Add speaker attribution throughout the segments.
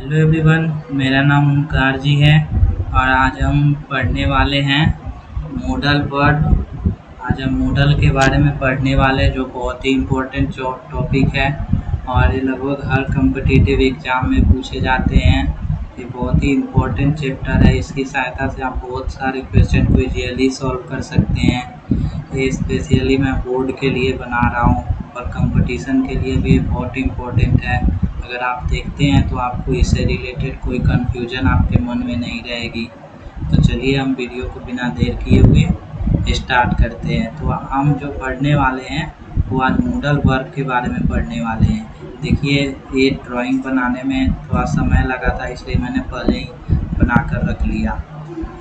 Speaker 1: Hello everyone, मेरा नाम ओमकार जी है और आज हम पढ़ने वाले हैं मॉडल वर्ब। आज हम मॉडल के बारे में पढ़ने वाले हैं, जो बहुत ही इम्पोर्टेंट जो टॉपिक है और ये लगभग हर कम्पिटिटिव एग्ज़ाम में पूछे जाते हैं। ये बहुत ही इम्पोर्टेंट चैप्टर है। इसकी सहायता से आप बहुत सारे क्वेश्चन को इजीली सॉल्व कर सकते हैं। ये स्पेशली मैं बोर्ड के लिए बना रहा हूँ और कंपटीशन के लिए भी बहुत इम्पोर्टेंट है। अगर आप देखते हैं तो आपको इससे रिलेटेड कोई कन्फ्यूजन आपके मन में नहीं रहेगी। तो चलिए हम वीडियो को बिना देर किए हुए स्टार्ट करते हैं। तो हम जो पढ़ने वाले हैं वो आज मॉडल वर्ब के बारे में पढ़ने वाले हैं। देखिए, ये ड्राइंग बनाने में थोड़ा समय लगा था, इसलिए मैंने पहले ही बना कर रख लिया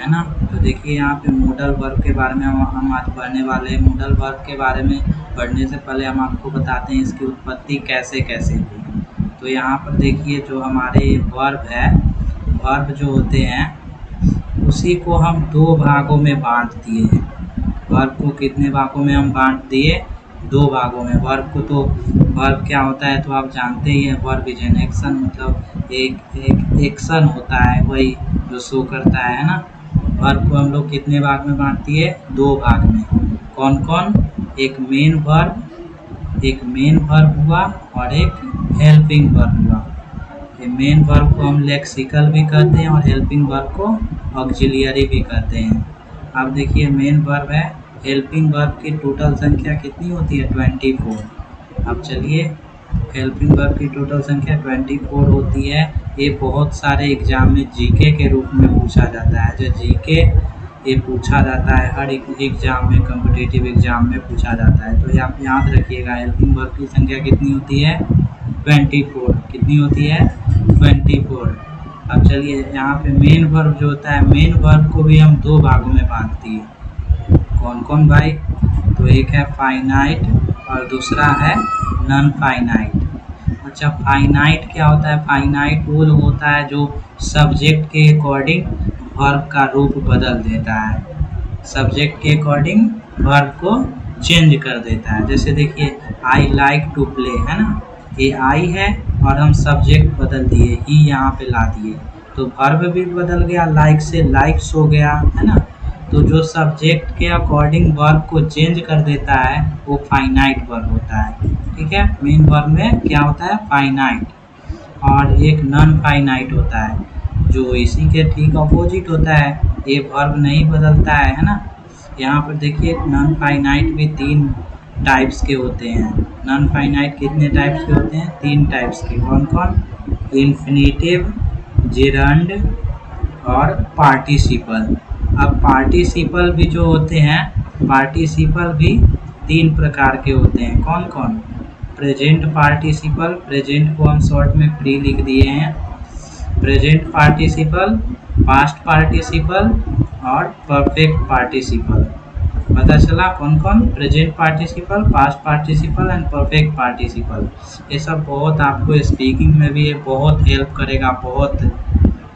Speaker 1: है ना। तो देखिए, यहाँ पे मॉडल वर्ब के बारे में हम आज पढ़ने वाले हैं। मॉडल वर्ब के बारे में पढ़ने से पहले हम आपको बताते हैं इसकी उत्पत्ति कैसे कैसे हुई। तो यहाँ पर देखिए, जो हमारे वर्ब है, वर्ब जो होते हैं उसी को हम दो भागों में बांट दिए हैं। वर्ब को कितने भागों में हम बांट दिए? दो भागों में। वर्ब को तो वर्ब क्या होता है तो आप जानते ही हैं। वर्ब इज एन एक्शन, मतलब एक एक्शन होता है, वही जो शो करता है ना। वर्ब को हम लोग कितने भाग में बांट दिए? दो भाग में। कौन कौन? एक मेन वर्ब हुआ और एक हेल्पिंग वर्ब हुआ। ये मेन वर्ब को हम लेक्सिकल भी कहते हैं और हेल्पिंग वर्ब को ऑक्सिलियरी भी कहते हैं। अब देखिए, मेन वर्ब है। हेल्पिंग वर्ब की टोटल संख्या कितनी होती है? 24। अब चलिए, हेल्पिंग वर्ब की टोटल संख्या 24 होती है। ये बहुत सारे एग्जाम में जीके के रूप में पूछा जाता है। जो जीके ये पूछा जाता है हर एक एग्जाम में, कॉम्पिटिटिव एग्जाम में पूछा जाता है। तो ये आप याद रखिएगा, हेल्पिंग वर्ब की संख्या कितनी होती है? 24। कितनी होती है? 24। अब चलिए, यहाँ पे मेन वर्ब जो होता है, मेन वर्ब को भी हम दो भागों में बांटते हैं। कौन कौन भाई? तो एक है फाइनाइट और दूसरा है नॉन फाइनाइट। अच्छा, फाइनाइट क्या होता है? फाइनाइट वो होता है जो सब्जेक्ट के अकॉर्डिंग वर्ब का रूप बदल देता है। सब्जेक्ट के अकॉर्डिंग वर्ब को चेंज कर देता है। जैसे देखिए, आई लाइक टू प्ले है ना, ये आई है और हम सब्जेक्ट बदल दिए, ही यहाँ पे ला दिए, तो वर्ब भी बदल गया, लाइक से लाइक्स हो गया है ना। तो जो सब्जेक्ट के अकॉर्डिंग वर्ब को चेंज कर देता है वो फाइनाइट वर्ब होता है। ठीक है, मेन वर्ब में क्या होता है? फाइनाइट। और एक नॉन फाइनाइट होता है जो इसी के ठीक अपोजिट होता है, ये वर्ब नहीं बदलता है ना। यहाँ पर देखिए, नॉन फाइनाइट भी तीन टाइप्स के होते हैं। नॉन फाइनाइट कितने टाइप्स के होते हैं? तीन टाइप्स के। कौन कौन? इन्फिनेटिव, जेरंड और पार्टिसिपल। अब पार्टिसिपल भी जो होते हैं, पार्टिसिपल भी तीन प्रकार के होते हैं। कौन कौन? प्रेजेंट पार्टिसिपल, प्रेजेंट को हम शॉर्ट में प्री लिख दिए हैं। प्रेजेंट पार्टिसिपल, पास्ट पार्टिसिपल और परफेक्ट पार्टिसिपल। पता चला कौन कौन? Present participle, past participle and perfect participle. ये सब बहुत आपको स्पीकिंग में भी ये बहुत हेल्प करेगा, बहुत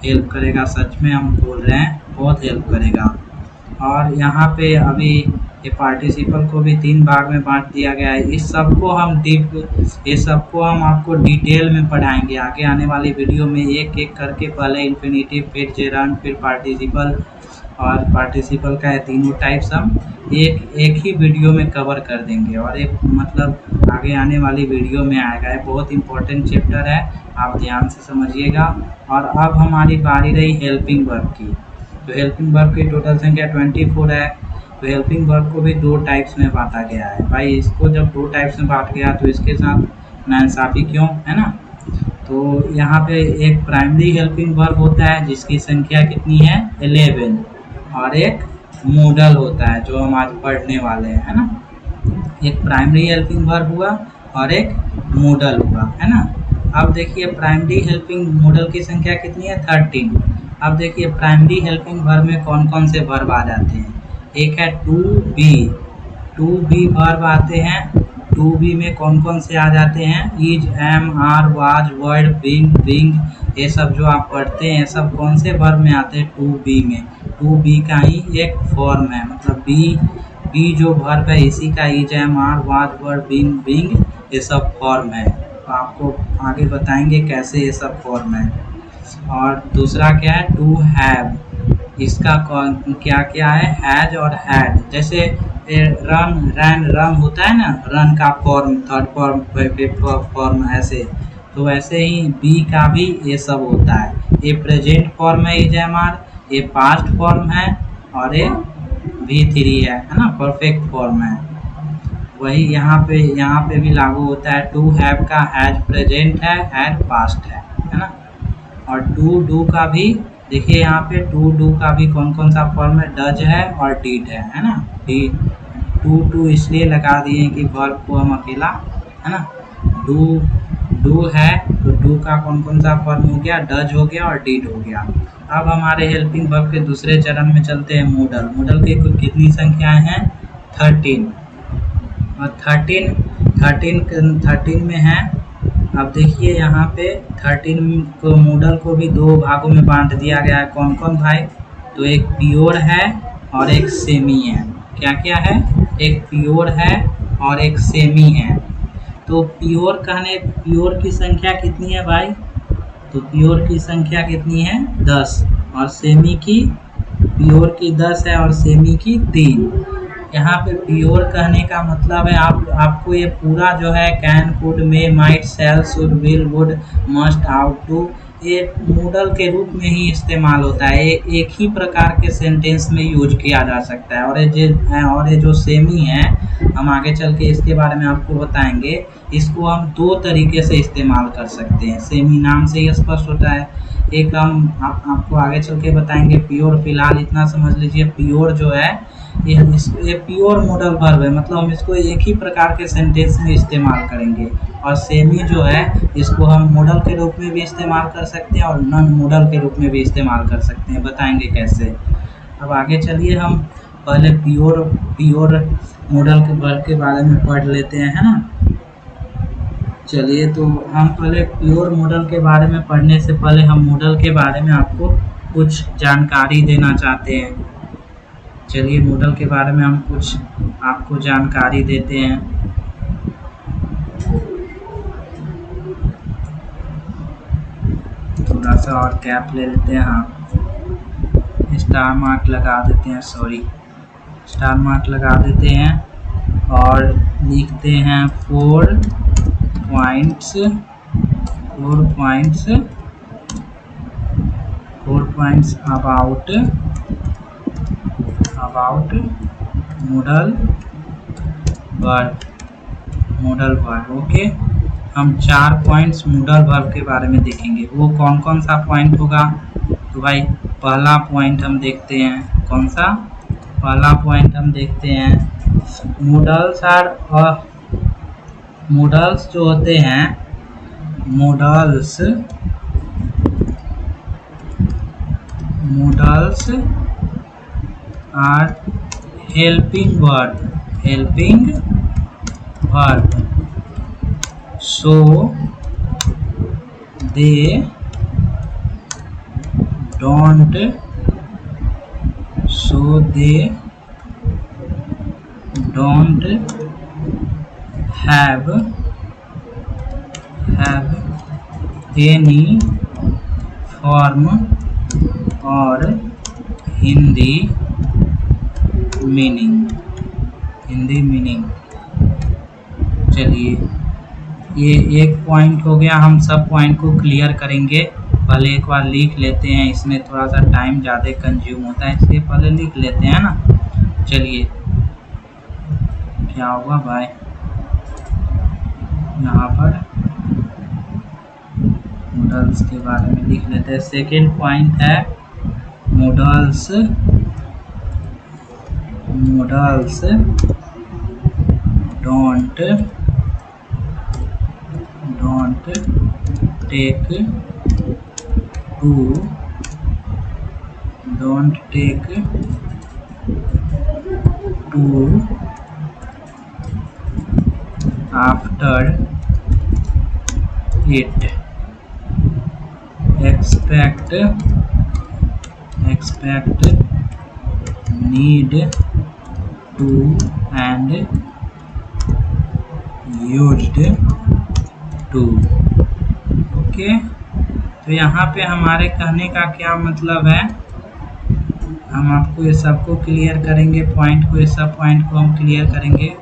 Speaker 1: हेल्प करेगा। सच में हम बोल रहे हैं, बहुत हेल्प करेगा। और यहाँ पे अभी ये पार्टिसिपल को भी तीन भाग में बांट दिया गया है। इस सबको हम ये सबको हम आपको डिटेल में पढ़ाएंगे आगे आने वाली वीडियो में, एक एक करके। पहले इन्फिनेटिव, फिर जेरंड, फिर पार्टिसिपल और पार्टिसिपल का ये तीनों टाइप्स हम एक ही वीडियो में कवर कर देंगे। और एक मतलब आगे आने वाली वीडियो में आएगा। ये बहुत इंपॉर्टेंट चैप्टर है, आप ध्यान से समझिएगा। और अब हमारी बारी रही हेल्पिंग वर्ब की। तो हेल्पिंग वर्ब की टोटल संख्या 24 है। तो हेल्पिंग वर्ब को भी दो टाइप्स में बांटा गया है। भाई, इसको जब दो टाइप्स में बांट गया तो इसके साथ नाइंसाफ़ी क्यों, है ना। तो यहाँ पे एक प्राइमरी हेल्पिंग वर्ब होता है जिसकी संख्या कितनी है? 11। और एक मॉडल होता है जो हम आज पढ़ने वाले हैं, है ना। एक प्राइमरी हेल्पिंग वर्ब हुआ और एक मॉडल हुआ, है ना। अब देखिए, प्राइमरी हेल्पिंग मॉडल की संख्या कितनी है? 13। अब देखिए, प्राइमरी हेल्पिंग वर्ब में कौन कौन से वर्ब आ जाते हैं? एक है to be, to be verb आते हैं। टू बी में कौन कौन से आ जाते हैं? Is, am, are, was, were, being, Bing, ये सब जो आप पढ़ते हैं सब कौन से वर्ब में आते हैं? टू बी में। टू बी का ही एक फॉर्म है, मतलब बी जो वर्ब है इसी का is, am, are, was, were, being, Bing ये सब फॉर्म है। तो आपको आगे बताएंगे कैसे ये सब फॉर्म है। और दूसरा क्या है टू हैव, इसका क्या क्या है हैज और हैड। जैसे रन रैन रन होता है ना, रन का form third form fifth form ऐसे, तो वैसे ही बी का भी ये सब होता है। ये प्रेजेंट फॉर्म है इजमार, ये पास्ट फॉर्म है और ये V3 है ना, परफेक्ट फॉर्म है। वही यहाँ पे भी लागू होता है। टू हैव का हैज प्रेजेंट है, हैड पास्ट है ना। और टू डू का भी देखिए यहाँ पे टू डू का भी कौन कौन सा फॉर्म है, डज है और डिड है ना। डी टू इसलिए लगा दिए कि वर्ब को हम अकेला, है ना। डू डू है तो डू का कौन कौन सा फॉर्म हो गया, डज हो गया और डिड हो गया। अब हमारे हेल्पिंग वर्ब के दूसरे चरण में चलते हैं, मॉडल। मॉडल की कुल कितनी संख्याएं हैं, 13। और 13 में है। अब देखिए यहाँ पे 13 को मॉडल को भी दो भागों में बांट दिया गया है। कौन कौन भाई, तो एक प्योर है और एक सेमी है। क्या क्या है, एक प्योर है और एक सेमी है। तो प्योर की संख्या कितनी है भाई, तो प्योर की संख्या कितनी है 10, और सेमी की, प्योर की 10 है और सेमी की 3। यहाँ पे प्योर कहने का मतलब है आपको ये पूरा जो है can could may might shall should will would must ought to, ये मॉडल के रूप में ही इस्तेमाल होता है। एक ही प्रकार के सेंटेंस में यूज किया जा सकता है। और ये जो सेमी है, हम आगे चल के इसके बारे में आपको बताएंगे। इसको हम दो तरीके से इस्तेमाल कर सकते हैं, सेमी नाम से ही स्पष्ट होता है। एक हम आपको आगे चल के बताएंगे प्योर। फिलहाल इतना समझ लीजिए, प्योर जो है ये प्योर मॉडल वर्ब है, मतलब हम इसको एक ही प्रकार के सेंटेंस में इस्तेमाल करेंगे। और सेमी जो है इसको हम मॉडल के रूप में भी इस्तेमाल कर सकते हैं और नॉन मॉडल के रूप में भी इस्तेमाल कर सकते हैं, बताएंगे कैसे। अब आगे चलिए, हम पहले प्योर मॉडल के वर्ब के बारे में पढ़ लेते हैं, है ना। चलिए, तो हम पहले प्योर मॉडल के बारे में पढ़ने से पहले हम मॉडल के बारे में आपको कुछ जानकारी देना चाहते हैं। चलिए, मॉडल के बारे में हम कुछ आपको जानकारी देते हैं। थोड़ा सा और कैप ले लेते हैं, हाँ, स्टार मार्क लगा देते हैं, स्टार मार्क लगा देते हैं और लिखते हैं 4 points about modal verb. Okay, हम 4 पॉइंट्स मॉडल वर्ब के बारे में देखेंगे। वो कौन कौन सा पॉइंट होगा, तो भाई पहला पॉइंट हम देखते हैं, कौन सा पहला पॉइंट हम देखते हैं, मॉडल्स जो होते हैं, modals are helping verb, so they don't have any form or Hindi meaning. चलिए, ये एक पॉइंट हो गया। हम सब पॉइंट को क्लियर करेंगे। पहले एक बार लिख लेते हैं, इसमें थोड़ा सा टाइम ज़्यादा कंज्यूम होता है, इसलिए पहले लिख लेते हैं ना। चलिए, क्या हुआ भाई, यहाँ पर मॉडल्स के बारे में लिख लेते हैं। सेकेंड पॉइंट है models don't take to after it, expect need to and used to। Okay, तो यहाँ पे हमारे कहने का क्या मतलब है, हम आपको ये सबको क्लियर करेंगे, पॉइंट को, ये सब पॉइंट को हम क्लियर करेंगे,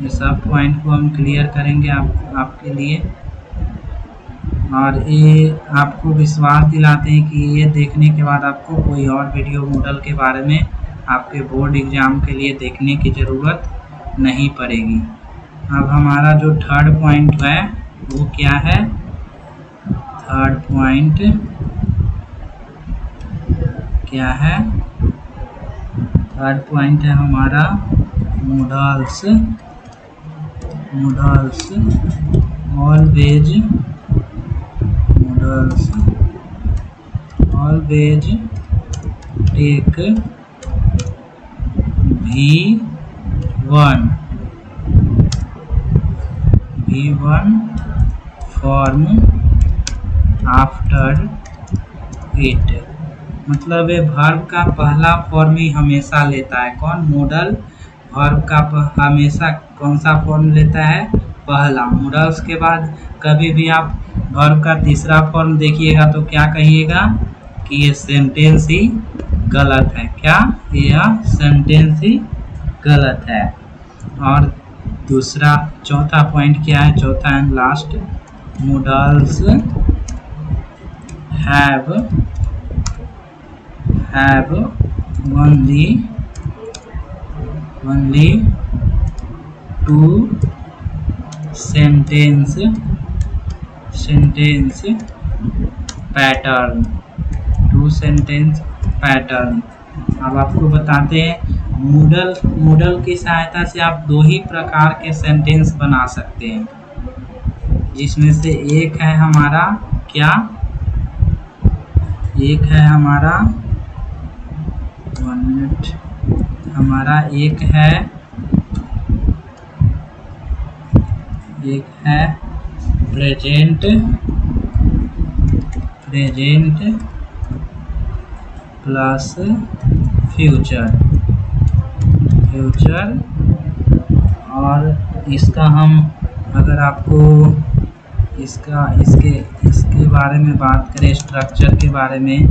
Speaker 1: ये सब पॉइंट को हम क्लियर करेंगे आपके लिए। और ये आपको विश्वास दिलाते हैं कि ये देखने के बाद आपको कोई और वीडियो मॉडल के बारे में आपके बोर्ड एग्जाम के लिए देखने की ज़रूरत नहीं पड़ेगी। अब हमारा जो थर्ड पॉइंट है वो क्या है, थर्ड पॉइंट क्या है, थर्ड पॉइंट है हमारा modals always take V1 form after it, मतलब ये वर्ब का पहला फॉर्म ही हमेशा लेता है कौन, मॉडल वर्ब का हमेशा कौन सा फॉर्म लेता है, पहला। मॉडल्स के बाद कभी भी आप वर्ब का तीसरा फॉर्म देखिएगा तो क्या कहिएगा कि ये सेंटेंस ही गलत है, क्या यह सेंटेंस ही गलत है। और दूसरा चौथा पॉइंट क्या है, चौथा and last, models have only two sentence pattern। अब आपको बताते हैं मॉडल की सहायता से आप दो ही प्रकार के सेंटेंस बना सकते हैं, जिसमें से एक है हमारा क्या, एक है हमारा, 1 मिनट, हमारा एक है प्रेजेंट प्लस फ्यूचर, और इसका हम अगर आपको इसके बारे में बात करें, स्ट्रक्चर के बारे में,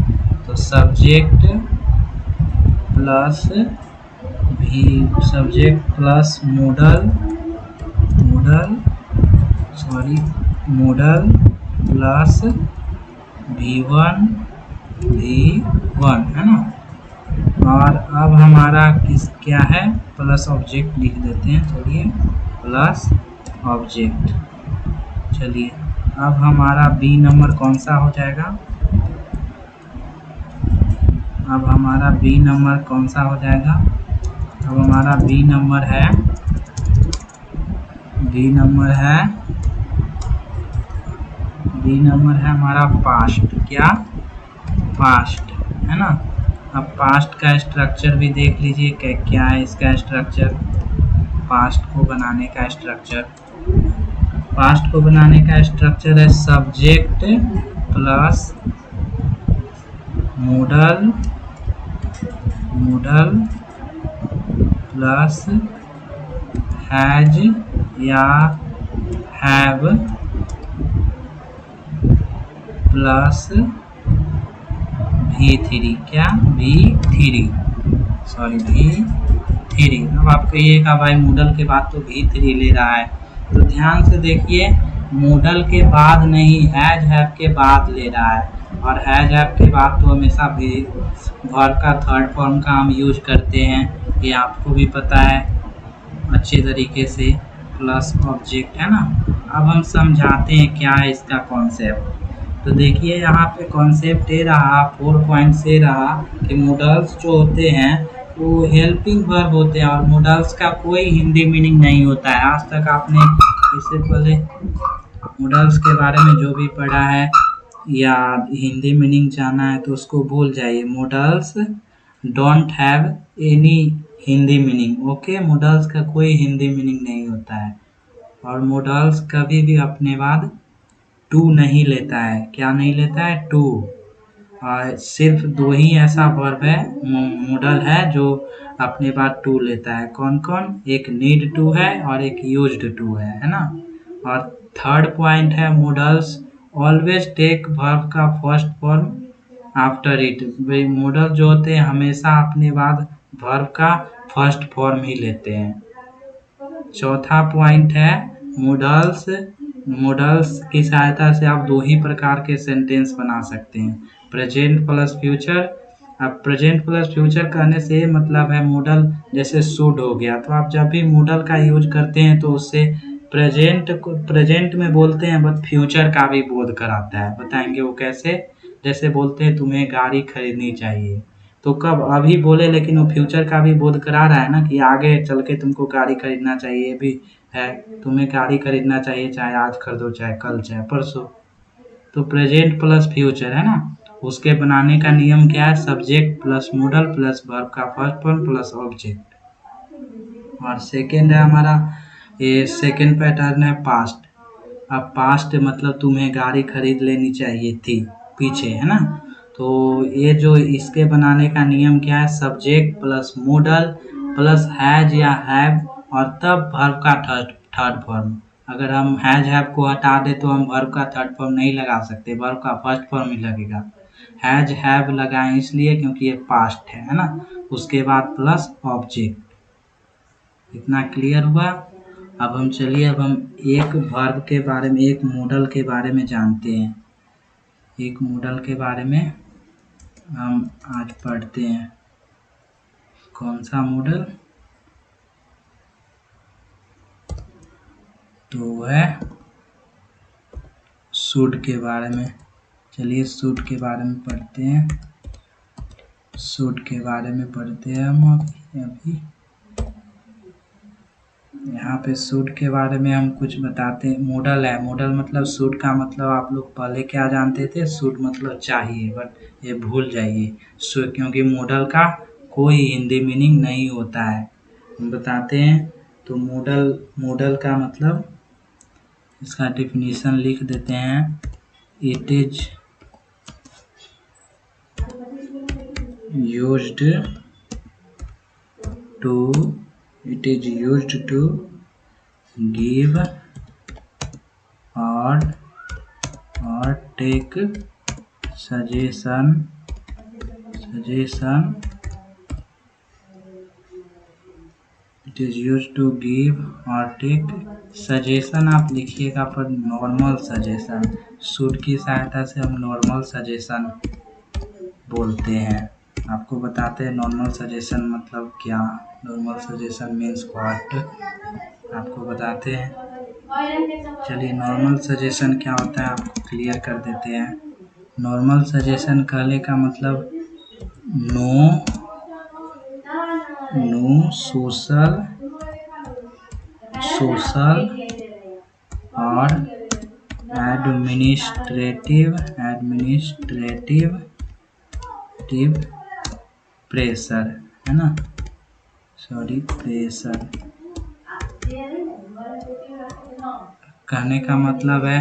Speaker 1: तो subject plus model plus V1 है ना। और अब हमारा क्या है, प्लस ऑब्जेक्ट लिख देते हैं, चलिए प्लस ऑब्जेक्ट। चलिए अब हमारा बी नंबर कौन सा हो जाएगा, अब हमारा बी नंबर कौन सा हो जाएगा, अब हमारा बी नंबर है हमारा पास्ट, क्या पास्ट है ना। अब पास्ट का स्ट्रक्चर भी देख लीजिए क्या है इसका स्ट्रक्चर, पास्ट को बनाने का स्ट्रक्चर है subject plus model plus has या हैव प्लस V3, क्या V3। अब आप कहिएगा भाई मॉडल के बाद तो V3 ले रहा है, तो ध्यान से देखिए, मॉडल के बाद नहीं, हैज हैव के बाद ले रहा है, और हैज हैव के बाद तो हमेशा भी वर्ब का थर्ड फॉर्म का हम यूज करते हैं, ये आपको भी पता है अच्छे तरीके से, प्लस ऑब्जेक्ट है ना। अब हम समझाते हैं क्या है इसका कॉन्सेप्ट। तो देखिए यहाँ पे कॉन्सेप्ट ये रहा, 4 पॉइंट से रहा कि मॉडल्स जो होते हैं वो हेल्पिंग वर्ब होते हैं, और मॉडल्स का कोई हिंदी मीनिंग नहीं होता है। आज तक आपने इससे पहले मॉडल्स के बारे में जो भी पढ़ा है या हिंदी मीनिंग जाना है तो उसको भूल जाइए। Models don't have any Hindi meaning, okay. Models का कोई हिंदी मीनिंग नहीं होता है, और मॉडल्स कभी भी अपने बाद टू नहीं लेता है, क्या नहीं लेता है, टू। सिर्फ दो ही ऐसा वर्ब है, मॉडल है जो अपने बाद टू लेता है, कौन कौन, एक नीड टू है और एक यूज्ड टू है ना। और थर्ड पॉइंट है मॉडल्स ऑलवेज टेक वर्ब का first form after it. Model जो होते हैं हमेशा अपने बाद वर्ब का फर्स्ट फॉर्म ही लेते हैं। चौथा पॉइंट है मॉडल्स। मॉडल्स की सहायता से आप दो ही प्रकार के सेंटेंस बना सकते हैं, प्रेजेंट प्लस फ्यूचर। अब प्रेजेंट प्लस फ्यूचर कहने से मतलब है मॉडल जैसे शुड हो गया, तो आप जब भी मॉडल का यूज करते हैं तो उससे प्रेजेंट में बोलते हैं बट फ्यूचर का भी बोध कराता है। बताएंगे वो कैसे? जैसे बोलते हैं तुम्हें गाड़ी खरीदनी चाहिए, तो कब अभी बोले लेकिन वो फ्यूचर का भी बोध करा रहा है ना कि आगे चल के तुमको गाड़ी खरीदना चाहिए भी है, तुम्हें गाड़ी खरीदना चाहिए चाहे आज खरीदो चाहे कल चाहे परसों। तो प्रेजेंट प्लस फ्यूचर है ना, उसके बनाने का नियम क्या है? Subject plus model plus verb का फर्स्ट फॉर्म प्लस ऑब्जेक्ट। और सेकेंड है हमारा, ये सेकेंड पैटर्न है पास्ट। अब पास्ट मतलब तुम्हें गाड़ी खरीद लेनी चाहिए थी, पीछे है ना। तो ये जो इसके बनाने का नियम क्या है? Subject plus model plus has या हैव और तब वर्ब का थर्ड फॉर्म। अगर हम हैज हैव को हटा दे तो हम वर्ब का थर्ड फॉर्म नहीं लगा सकते, वर्ब का फर्स्ट फॉर्म ही लगेगा। हैज हैव लगाएं इसलिए क्योंकि ये पास्ट है ना। उसके बाद प्लस ऑब्जेक्ट। इतना क्लियर हुआ? अब हम चलिए अब हम एक वर्ब के बारे में, एक मॉडल के बारे में जानते हैं। एक मॉडल के बारे में हम आज पढ़ते हैं। कौन सा मॉडल? तो वो है शुड के बारे में। चलिए शुड के बारे में पढ़ते हैं। शुड के बारे में पढ़ते हैं हम अभी यहाँ पे शुड के बारे में हम कुछ बताते हैं। मॉडल है, मॉडल मतलब शुड का मतलब आप लोग पहले क्या जानते थे? शुड मतलब चाहिए, बट ये भूल जाइए शुड, क्योंकि मॉडल का कोई हिंदी मीनिंग नहीं होता है। हम बताते हैं। तो मॉडल का मतलब, इसका डिफिनीशन लिख देते हैं। It is used to give or take suggestion। It is used to give और टेक सजेशन आप लिखिएगा, पर नॉर्मल सजेशन। शुड की सहायता से हम नॉर्मल सजेशन बोलते हैं। आपको बताते हैं नॉर्मल सजेशन मतलब क्या। नॉर्मल सजेशन मीन्स व्हाट, आपको बताते हैं। चलिए नॉर्मल सजेशन क्या होता है आपको क्लियर कर देते हैं। नॉर्मल सजेशन कहने का मतलब नो सोशल और एडमिनिस्ट्रेटिव प्रेशर है ना, प्रेशर कहने का मतलब है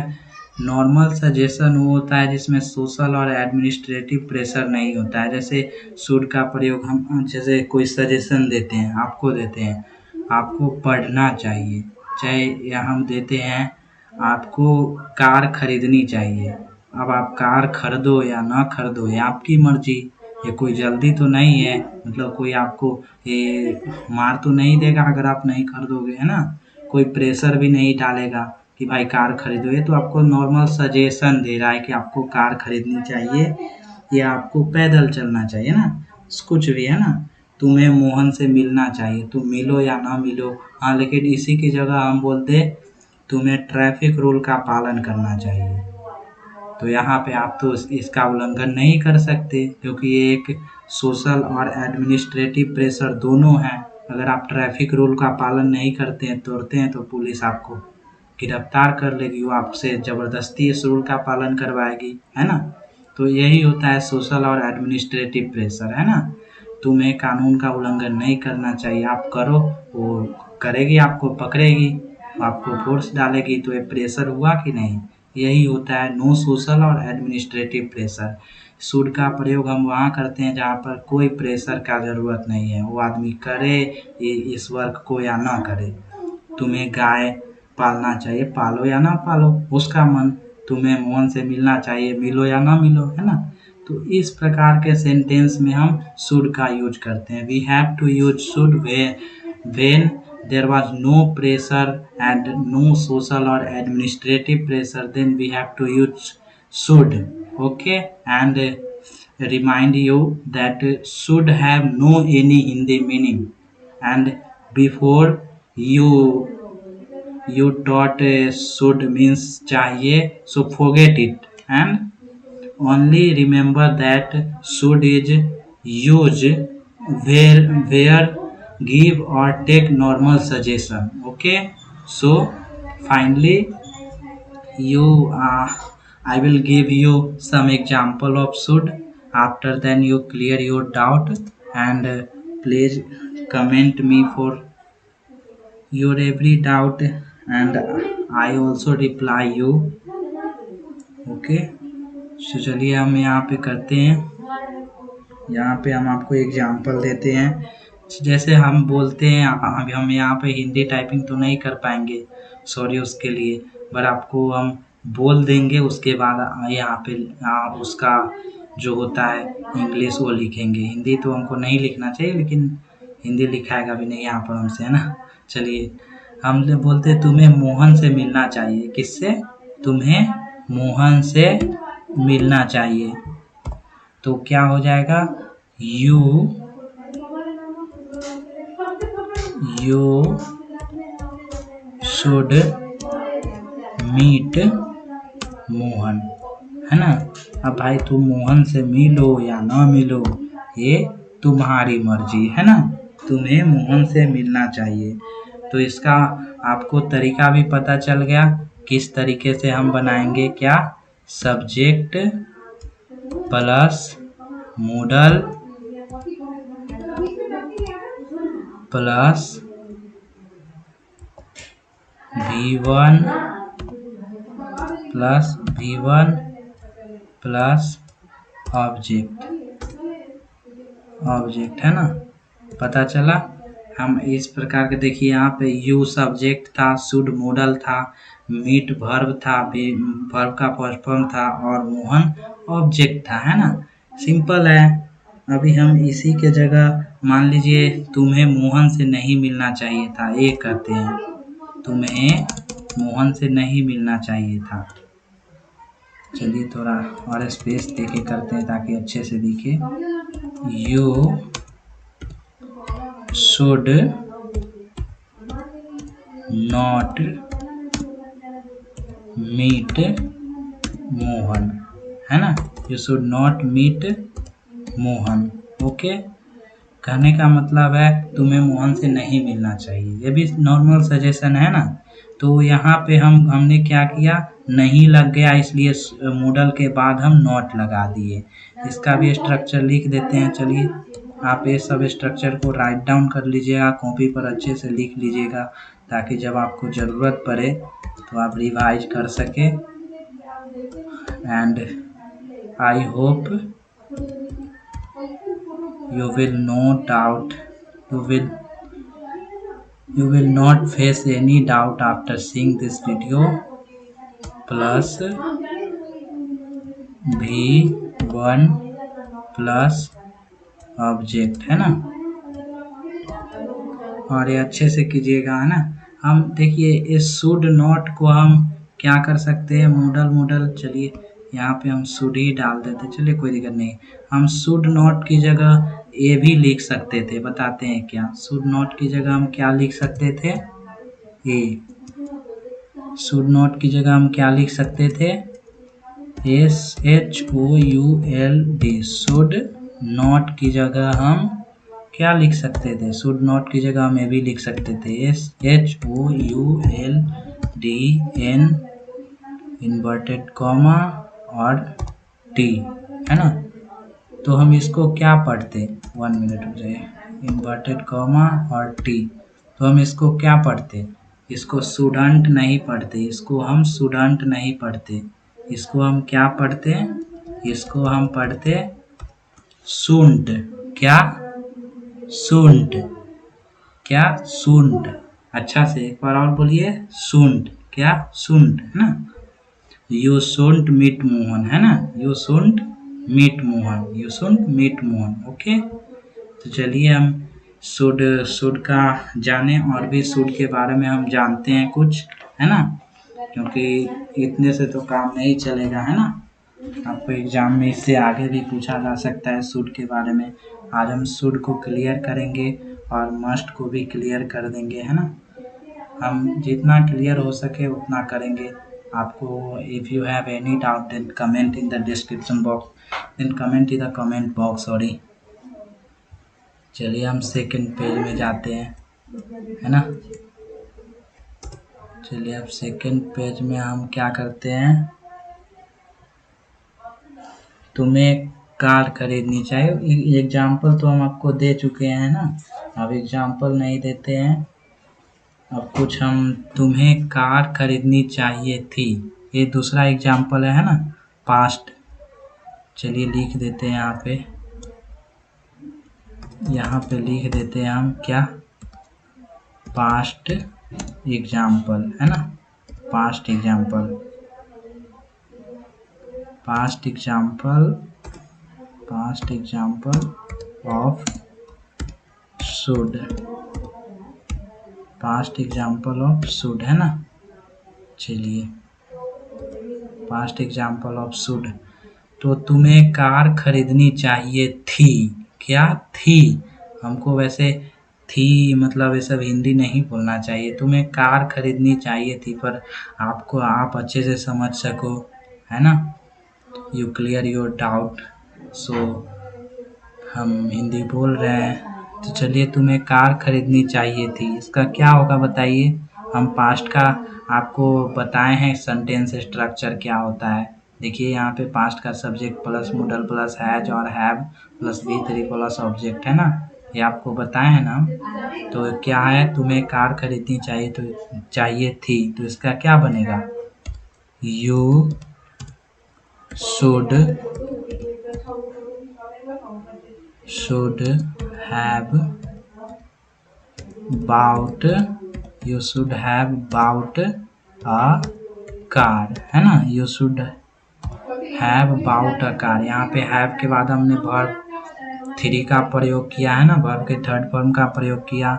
Speaker 1: नॉर्मल सजेशन वो होता है जिसमें सोशल और एडमिनिस्ट्रेटिव प्रेशर नहीं होता है। जैसे शुड का प्रयोग हम जैसे कोई सजेशन देते हैं, आपको देते हैं आपको पढ़ना चाहिए, चाहे या हम देते हैं आपको कार खरीदनी चाहिए। अब आप कार खरीदो या ना खरीदो ये आपकी मर्जी, ये कोई जल्दी तो नहीं है, मतलब कोई आपको ये मार तो नहीं देगा अगर आप नहीं खरीदोगे, है ना। कोई प्रेशर भी नहीं डालेगा कि भाई कार खरीदो। ये तो आपको नॉर्मल सजेशन दे रहा है कि आपको कार खरीदनी चाहिए या आपको पैदल चलना चाहिए ना, कुछ भी है ना। तुम्हें मोहन से मिलना चाहिए, तुम मिलो या ना मिलो। हाँ, लेकिन इसी की जगह हम बोलते तुम्हें ट्रैफिक रूल का पालन करना चाहिए। तो यहाँ पे आप तो इसका उल्लंघन नहीं कर सकते, क्योंकि ये एक सोशल और एडमिनिस्ट्रेटिव प्रेशर दोनों है। अगर आप ट्रैफिक रूल का पालन नहीं करते हैं, तोड़ते हैं, तो पुलिस आपको गिरफ्तार कर लेगी, वो आपसे ज़बरदस्ती इस रूल का पालन करवाएगी, है ना। तो यही होता है सोशल और एडमिनिस्ट्रेटिव प्रेशर, है ना। तुम्हें कानून का उल्लंघन नहीं करना चाहिए, आप करो, वो करेगी, आपको पकड़ेगी, आपको फोर्स डालेगी, तो ये प्रेशर हुआ कि नहीं। यही होता है नो सोशल और एडमिनिस्ट्रेटिव प्रेशर। शुड का प्रयोग हम वहाँ करते हैं जहाँ पर कोई प्रेशर का ज़रूरत नहीं है, वो आदमी करे इस वर्क को या ना करे। तुम्हें गाय पालना चाहिए, पालो या ना पालो, उसका मन। तुम्हें मोहन से मिलना चाहिए, मिलो या ना मिलो, है ना। तो इस प्रकार के सेंटेंस में हम शुड का यूज करते हैं। We have to use should when there was no pressure and no social or administrative pressure, then we have to use should. Okay, and remind you that should have no any Hindi meaning, and before you taught should means चाहिए, so forget it and only remember that should is used where give or take normal suggestion. Okay, so finally you I will give you some example of should. After then you clear your doubt, and please comment me for your every doubt, and I also reply you. Okay, so चलिए हम यहाँ पे करते हैं। यहाँ पे हम आपको एग्जाम्पल देते हैं। जैसे हम बोलते हैं, अभी हम यहाँ पे हिंदी टाइपिंग तो नहीं कर पाएंगे, सॉरी उसके लिए, पर आपको हम बोल देंगे, उसके बाद यहाँ पे उसका जो होता है इंग्लिश वो लिखेंगे। हिंदी तो हमको नहीं लिखना चाहिए, लेकिन हिंदी लिखाएगा भी नहीं यहाँ पर हमसे, है ना। चलिए हम बोलते तुम्हें मोहन से मिलना चाहिए। किससे? तुम्हें मोहन से मिलना चाहिए। तो क्या हो जाएगा? यू शुड मीट मोहन, है ना। अब भाई तुम मोहन से मिलो या ना मिलो, ये तुम्हारी मर्जी, है ना। तुम्हें मोहन से मिलना चाहिए। तो इसका आपको तरीका भी पता चल गया, किस तरीके से हम बनाएंगे। क्या? Subject plus modal plus V1 plus object, है ना। पता चला। हम इस प्रकार के देखिए, यहाँ पे यू सब्जेक्ट था, शुड मॉडल था, मीट वर्ब था, वर्ब का फर्स्ट फॉर्म था, और मोहन ऑब्जेक्ट था, है ना। सिंपल है। अभी हम इसी के जगह मान लीजिए तुम्हें मोहन से नहीं मिलना चाहिए था, ये करते हैं। तुम्हें मोहन से नहीं मिलना चाहिए था। चलिए थोड़ा और स्पेस देके करते हैं ताकि अच्छे से दिखे। You should not meet Mohan, है ना। You should not meet Mohan. Okay, कहने का मतलब है तुम्हें मोहन से नहीं मिलना चाहिए। ये भी नॉर्मल सजेशन है ना। तो यहाँ पे हमने क्या किया, नहीं लग गया, इसलिए मॉडल के बाद हम नॉट लगा दिए। इसका भी स्ट्रक्चर लिख देते हैं। चलिए आप ये सब स्ट्रक्चर को राइट डाउन कर लीजिएगा, कॉपी पर अच्छे से लिख लीजिएगा, ताकि जब आपको ज़रूरत पड़े तो आप रिवाइज कर सके। And I hope you will not face any doubt after seeing this video. Plus V1 plus object, है ना। और ये अच्छे से कीजिएगा, है ना। हम देखिए इस शुड नॉट को हम क्या कर सकते हैं, मॉडल। चलिए यहाँ पे हम शुड ही डाल देते, चलिए कोई दिक्कत नहीं। हम शुड नॉट की जगह ए भी लिख सकते थे, बताते हैं क्या। शुड नॉट की जगह हम क्या लिख सकते थे, ए। शुड नॉट की जगह हम क्या लिख सकते थे, SHOULD। शुड नॉट की जगह हम क्या लिख सकते थे, शुड नॉट की जगह हम ए भी लिख सकते थे, SHOULDN इन्वर्टेड कॉमा और T, है ना। तो हम इसको क्या पढ़ते, 1 मिनट हो जाए, इन्वर्टेड कॉमा और T। तो हम इसको क्या पढ़ते, इसको स्टूडेंट नहीं पढ़ते, इसको हम स्टूडेंट नहीं पढ़ते, इसको हम क्या पढ़ते, इसको हम पढ़ते शुंड। क्या? शुंड। क्या? शुंड। अच्छा से एक बार और बोलिए, शुंड। क्या? शुंड, है ना। यू शुडंट मीट मोहन, है ना, you shouldn't meet Mohan, you shouldn't meet Mohan. Okay, तो चलिए हम शुड का जाने और भी शुड के बारे में हम जानते हैं कुछ, है ना, क्योंकि इतने से तो काम नहीं चलेगा, है ना। आपको एग्जाम में इससे आगे भी पूछा जा सकता है शुड के बारे में। आज हम शुड को क्लियर करेंगे और मस्ट को भी क्लियर कर देंगे, है ना। हम जितना क्लियर हो सके उतना करेंगे। आपको if you have any doubt then comment in the description box, then comment in the comment box, sorry. चलिए हम सेकंड पेज में जाते हैं, है ना। चलिए अब सेकंड पेज में हम क्या करते हैं, तुम्हें कार खरीदनी चाहिए। एग्जाम्पल तो हम आपको दे चुके हैं ना, अब एग्जाम्पल नहीं देते हैं। अब कुछ हम तुम्हें कार खरीदनी चाहिए थी, ये दूसरा एग्जाम्पल है ना, पास्ट। चलिए लिख देते हैं यहाँ पे लिख देते हैं हम क्या, पास्ट एग्जाम्पल, है ना, past example, past example, past example of should, past example of should, है ना। चलिए पास्ट एग्जाम्पल ऑफ शुड, तो तुम्हें कार खरीदनी चाहिए थी, क्या थी, हमको वैसे थी मतलब ये सब हिंदी नहीं बोलना चाहिए। तुम्हें कार खरीदनी चाहिए थी, पर आपको आप अच्छे से समझ सको, है ना, यू क्लियर योर डाउट, सो हम हिंदी बोल रहे हैं। तो चलिए तुम्हें कार खरीदनी चाहिए थी, इसका क्या होगा बताइए। हम पास्ट का आपको बताए हैं सेंटेंस स्ट्रक्चर क्या होता है। देखिए यहाँ पे पास्ट का subject plus modal plus has और have plus V3 plus object, है ना, ये आपको बताए हैं ना। तो क्या है, तुम्हें कार खरीदनी चाहिए, तो चाहिए थी, तो इसका क्या बनेगा, you should have bought, you should have bought a car, है ना, you should have bought a car। यहाँ पे have के बाद हमने verb 3 का प्रयोग किया, है ना, verb के थर्ड फॉर्म का प्रयोग किया।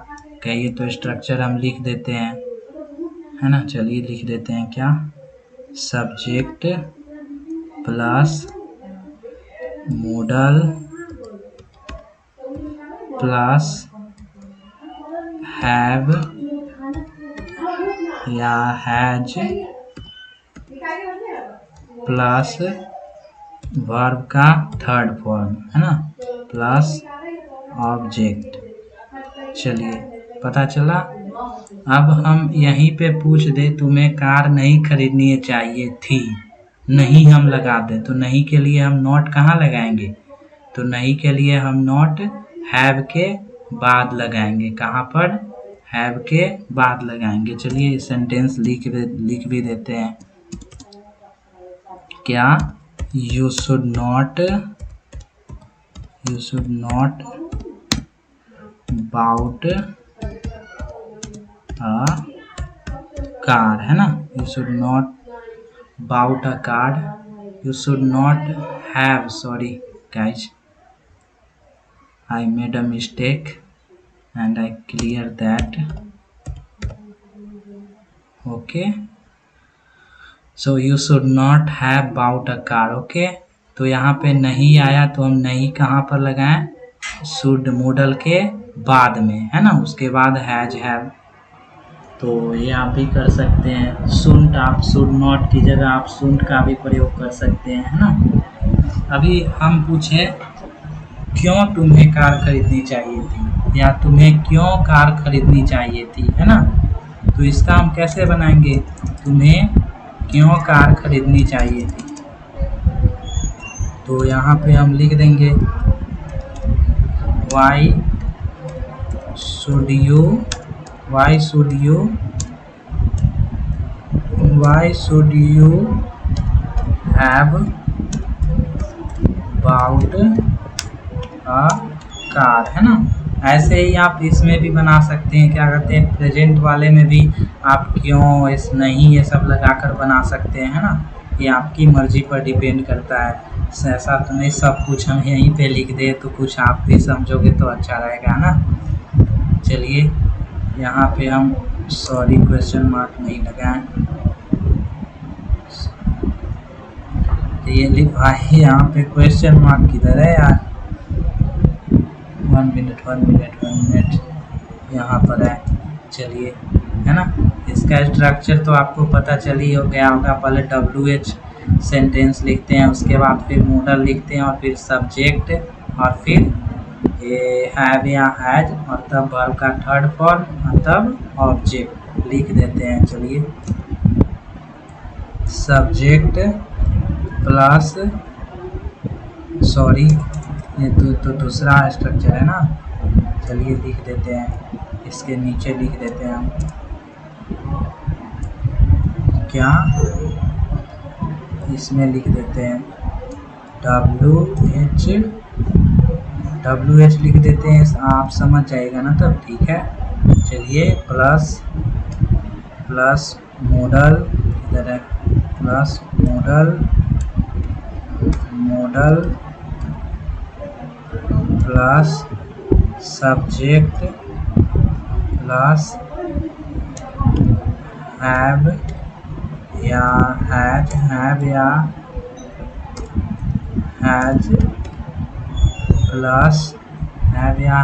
Speaker 1: कहिए तो स्ट्रक्चर हम लिख देते हैं, है ना। चलिए लिख देते हैं क्या, subject plus model plus have या हैज प्लस वर्ब का थर्ड फॉर्म, है ना, प्लस ऑब्जेक्ट। चलिए पता चला। अब हम यहीं पे पूछ दे तुम्हें कार नहीं खरीदनी चाहिए थी, नहीं हम लगा दे, तो नहीं के लिए हम नॉट कहाँ लगाएंगे, तो नहीं के लिए हम नॉट हैव के बाद लगाएंगे, कहाँ पर, हैव के बाद लगाएंगे। चलिए सेंटेंस लिख भी देते हैं क्या, you should not bought a car, है ना, you should not bought a car, you should not have, sorry guys, I made a mistake and I clear that, okay, so you should not have bought a car, okay। तो यहाँ पे नहीं आया तो हम नहीं कहाँ पर लगाएं, शुड मॉडल के बाद में, है ना, उसके बाद हैज हैव। तो ये आप भी कर सकते हैं, शुड आप शुड नॉट की जगह आप शुड का भी प्रयोग कर सकते हैं, है ना। अभी हम पूछे क्यों तुम्हें कार खरीदनी चाहिए थी, या तुम्हें क्यों कार खरीदनी चाहिए थी, है ना, तो इसका हम कैसे बनाएंगे, तुम्हें क्यों कार खरीदनी चाहिए थी। तो यहाँ पे हम लिख देंगे why should you have bought a car, है ना। ऐसे ही आप इसमें भी बना सकते हैं, क्या कहते हैं, प्रेजेंट वाले में भी आप क्यों, इस नहीं, ये सब लगाकर बना सकते हैं, है ना। ये आपकी मर्जी पर डिपेंड करता है। ऐसा तो नहीं सब कुछ हम यहीं पे लिख दे, तो कुछ आप भी समझोगे तो अच्छा रहेगा ना। चलिए यहाँ पे हम सॉरी क्वेश्चन मार्क नहीं लगाएं, ये लिखा है यहाँ पे क्वेश्चन मार्क किधर है यार। 1 मिनट यहाँ पर है। चलिए है ना, इसका स्ट्रक्चर तो आपको पता चल ही हो गया होगा। पहले WH सेंटेंस लिखते हैं, उसके बाद फिर मॉडल लिखते हैं और फिर सब्जेक्ट और फिर हैव या हैज और तब वर्ब का थर्ड फॉर्म और तब ऑब्जेक्ट लिख देते हैं। चलिए सब्जेक्ट प्लस सॉरी ये तो दूसरा स्ट्रक्चर है ना। चलिए लिख देते हैं, इसके नीचे लिख देते हैं हम क्या, इसमें लिख देते हैं WH लिख देते हैं, आप समझ जाएगा ना तब, ठीक है। चलिए प्लस मॉडल इधर है, plus model plus subject plus have या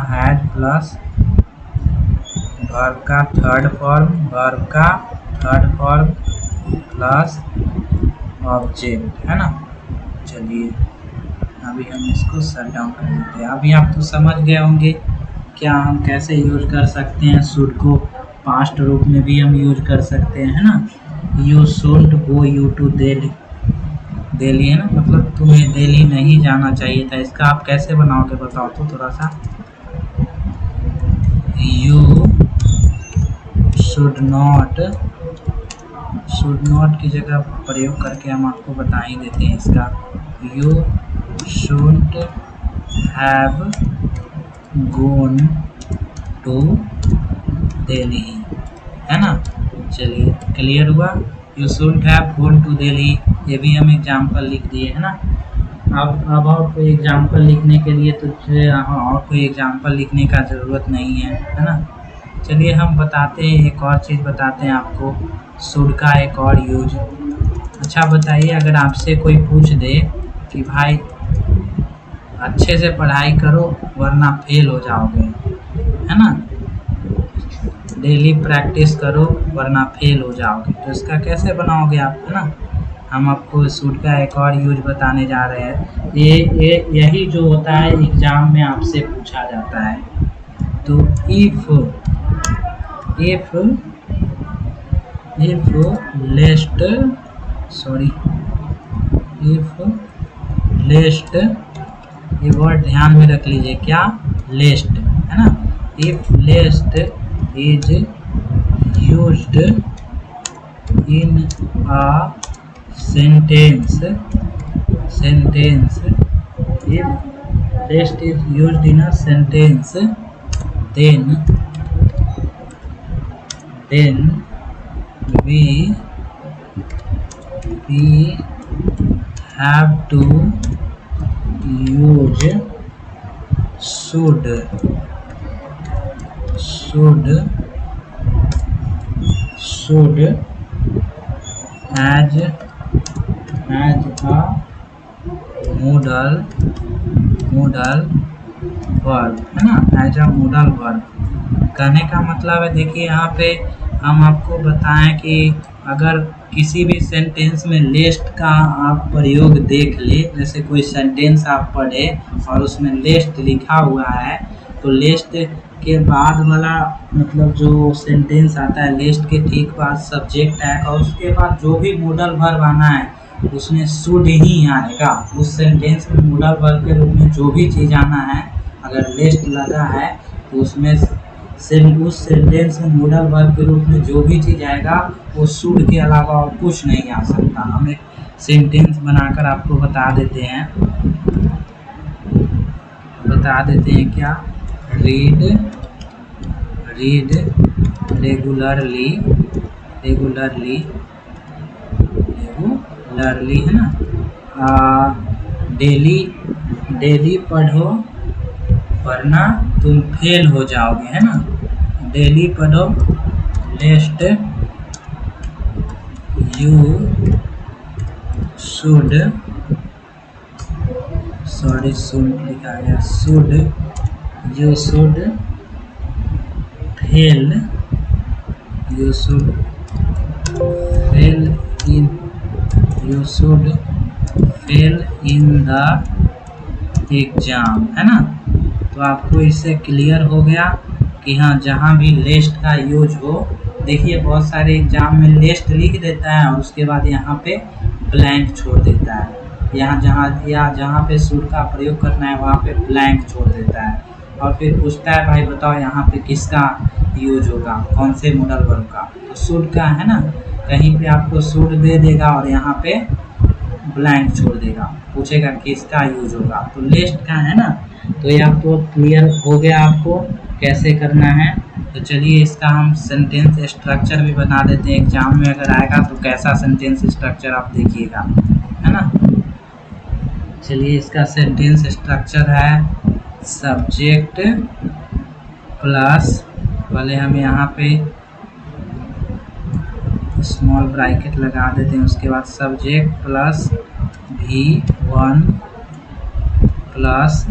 Speaker 1: हैज प्लस वर्ब का थर्ड फॉर्म प्लस ऑब्जेक्ट, है ना। चलिए अभी हम इसको शट डाउन कर देते हैं। अभी आप तो समझ गए होंगे क्या हम कैसे यूज कर सकते हैं शुड को। पास्ट रूप में भी हम यूज कर सकते हैं, है ना। You should go you to Delhi है ना, मतलब तुम्हें दिल्ली नहीं जाना चाहिए था। इसका आप कैसे बनाओगे बताओ तो थोड़ा सा। यू शुड नॉट की जगह प्रयोग करके हम आपको बता ही देते हैं इसका। You should have gone to Delhi, है ना। चलिए क्लियर हुआ। You should have gone to Delhi, ये भी हम एग्जाम्पल लिख दिए, है ना। अब और कोई एग्जाम्पल लिखने के लिए तो और कोई एग्जाम्पल लिखने का ज़रूरत नहीं है ना। चलिए हम बताते हैं, एक और चीज़ बताते हैं आपको, शुड का एक और यूज। अच्छा बताइए, अगर आपसे कोई पूछ दे कि भाई अच्छे से पढ़ाई करो वरना फेल हो जाओगे, है ना, डेली प्रैक्टिस करो वरना फेल हो जाओगे, तो इसका कैसे बनाओगे आप, है ना। हम आपको शुड का एक और यूज बताने जा रहे हैं। यही जो होता है एग्जाम में आपसे पूछा जाता है। तो इफ लेस्ट, ये वर्ड ध्यान में रख लीजिए, क्या, लेस्ट, है ना। If lest is used in a sentence, if lest is used in a sentence, then we have to use should as a modal verb, है ना, एज अ modal verb। कहने का मतलब है, देखिए यहाँ पे हम आपको बताएं कि अगर किसी भी सेंटेंस में लेस्ट का आप प्रयोग देख ले, जैसे कोई सेंटेंस आप पढ़े और उसमें लेस्ट लिखा हुआ है, तो लेस्ट के बाद वाला मतलब जो सेंटेंस आता है, लेस्ट के ठीक बाद सब्जेक्ट है और उसके बाद जो भी मोडल वर्ब आना है उसमें शुड ही आएगा। उस सेंटेंस में मोडल वर्ब के रूप में जो भी चीज़ आना है, अगर लेस्ट लगा है तो उसमें उस सेंटेंस में मोडल वर्ब के रूप में जो भी चीज़ आएगा वो शुड के अलावा और कुछ नहीं आ सकता। हम एक सेंटेंस बनाकर आपको बता देते हैं क्या, रीड रेगुलरली रेगुलरली, है ना, डेली डेली पढ़ो वरना तुम फेल हो जाओगे, है ना, डेली पढ़ो लेस्ट यू शुड, सॉरी शुड लिखा गया, should, you should fail, you should fail in, you should fail in the exam, है ना। तो आपको इससे क्लियर हो गया कि हाँ, जहाँ भी लेस्ट का यूज हो, देखिए बहुत सारे एग्जाम में लेस्ट लिख देता है और उसके बाद यहाँ पे ब्लैंक छोड़ देता है, जहाँ पे शुड का प्रयोग करना है वहाँ पे ब्लैंक छोड़ देता है और फिर पूछता है भाई बताओ यहाँ पे किसका यूज होगा, कौन से मॉडल वर्ब का, तो शुड का, है ना। कहीं पे आपको शुड दे देगा और यहाँ पे ब्लैंक छोड़ देगा, पूछेगा किसका यूज होगा, तो लिस्ट का, है ना। तो ये आपको क्लियर हो गया आपको कैसे करना है। तो चलिए इसका हम सेंटेंस स्ट्रक्चर भी बना देते हैं, एग्जाम में अगर आएगा तो कैसा सेंटेंस स्ट्रक्चर आप देखिएगा, है ना। चलिए इसका सेंटेंस स्ट्रक्चर है सब्जेक्ट प्लस, पहले हम यहाँ पे स्मॉल ब्रैकेट लगा देते हैं, उसके बाद subject plus V1 plus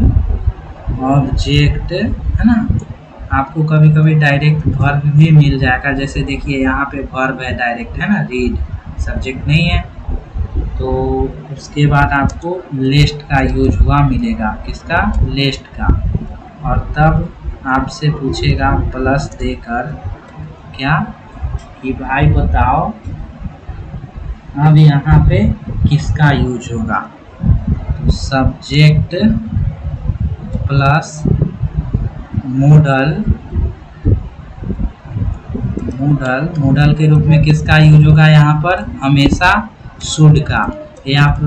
Speaker 1: object, है ना। आपको कभी कभी डायरेक्ट वर्ब भी मिल जाएगा, जैसे देखिए यहाँ पे वर्ब है डायरेक्ट, है ना, रीड, सब्जेक्ट नहीं है, तो उसके बाद आपको लिस्ट का यूज हुआ मिलेगा, किसका, लिस्ट का, और तब आपसे पूछेगा प्लस देकर क्या कि भाई बताओ अब यहाँ पे किसका यूज होगा, तो सब्जेक्ट प्लस मॉडल के रूप में किसका यूज होगा यहाँ पर, हमेशा शुड का। ये आप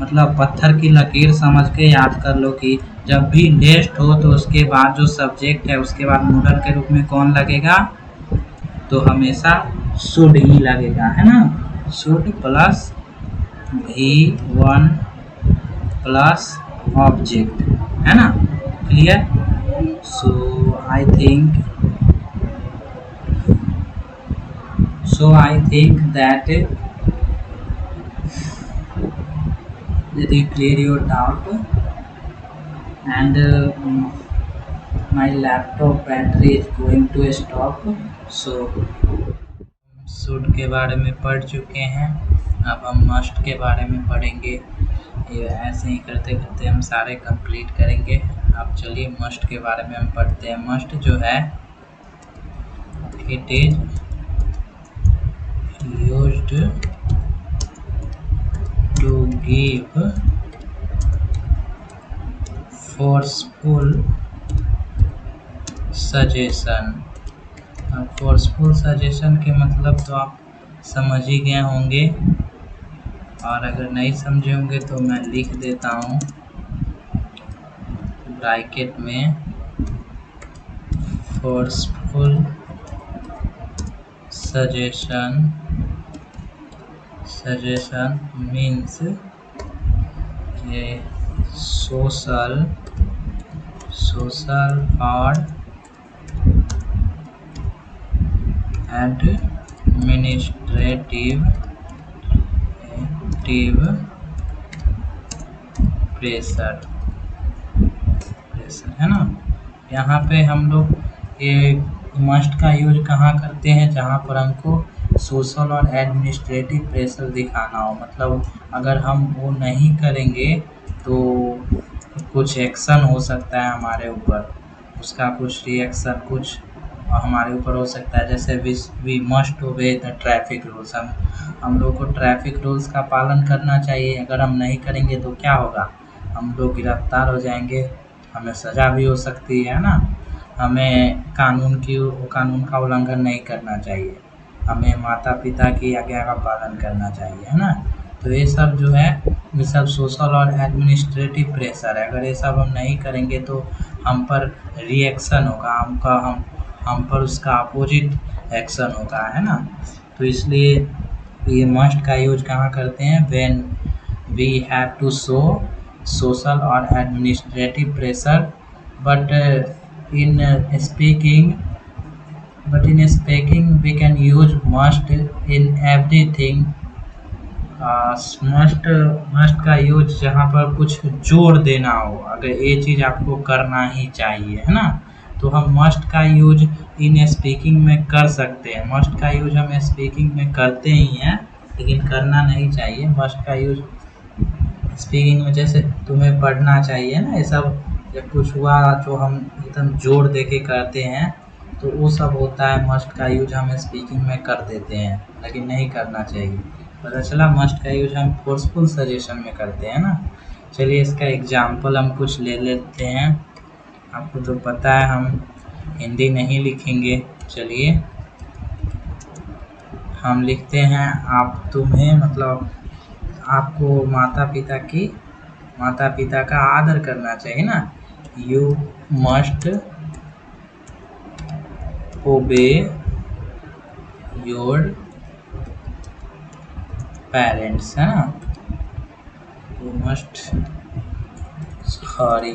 Speaker 1: मतलब पत्थर की लकीर समझ के याद कर लो कि जब भी लिस्ट हो तो उसके बाद जो सब्जेक्ट है उसके बाद मॉडल के रूप में कौन लगेगा, तो हमेशा शुड ही लगेगा, है ना, should plus V1 plus object, है ना, clear. So I think that you clear your doubt, and my laptop battery is going to stop, so should के बारे में पढ़ चुके हैं, अब हम मस्ट के बारे में पढ़ेंगे। ये ऐसे ही करते करते हम सारे कंप्लीट करेंगे। अब चलिए मस्ट के बारे में हम पढ़ते हैं। मस्ट जो है it is used to give forceful suggestion। अब forceful suggestion के मतलब तो आप समझ ही गए होंगे, और अगर नहीं समझे होंगे तो मैं लिख देता हूँ ब्रैकेट में, forceful suggestion means ये social or administrative प्रेशर, है ना। यहाँ पे हम लोग ये मस्ट का यूज कहाँ करते हैं, जहाँ पर हमको सोशल और एडमिनिस्ट्रेटिव प्रेशर दिखाना हो, मतलब अगर हम वो नहीं करेंगे तो कुछ एक्शन हो सकता है हमारे ऊपर, उसका कुछ रिएक्शन कुछ हमारे ऊपर हो सकता है। जैसे we must obey the traffic rules, हम लोग को ट्रैफिक रूल्स का पालन करना चाहिए, अगर हम नहीं करेंगे तो क्या होगा, हम लोग गिरफ्तार हो जाएंगे, हमें सज़ा भी हो सकती है ना। हमें कानून का उल्लंघन नहीं करना चाहिए, हमें माता पिता की आज्ञा का पालन करना चाहिए, है ना। तो ये सब जो है ये सब सोशल और एडमिनिस्ट्रेटिव प्रेशर है, अगर ये सब हम नहीं करेंगे तो हम पर रिएक्शन होगा, हम पर उसका अपोजिट एक्शन होगा, है ना। तो इसलिए ये मस्ट का यूज कहाँ करते हैं? When we have to show social और administrative pressure, but in speaking we can use must in everything. Must का यूज जहाँ पर कुछ जोर देना हो, अगर ये चीज़ आपको करना ही चाहिए, है ना, तो हम मस्ट का यूज इन स्पीकिंग में कर सकते हैं। मस्ट का यूज हम स्पीकिंग में करते ही हैं, लेकिन करना नहीं चाहिए। मस्ट का यूज स्पीकिंग में जैसे तुम्हें पढ़ना चाहिए ना, ये सब जब कुछ हुआ जो हम एकदम जोर दे के करते हैं तो वो सब होता है। मस्ट का यूज हम स्पीकिंग में कर देते हैं, लेकिन नहीं करना चाहिए। पता चला? मस्ट का यूज हम फोर्सफुल सजेशन में करते हैं ना। चलिए इसका एग्जाम्पल हम कुछ ले लेते हैं। आपको तो पता है हम हिंदी नहीं लिखेंगे। चलिए हम लिखते हैं, आप तुम्हें मतलब आपको माता पिता का आदर करना चाहिए ना। यू मस्ट ओबे योर पेरेंट्स, है ना। यू मस्ट, सॉरी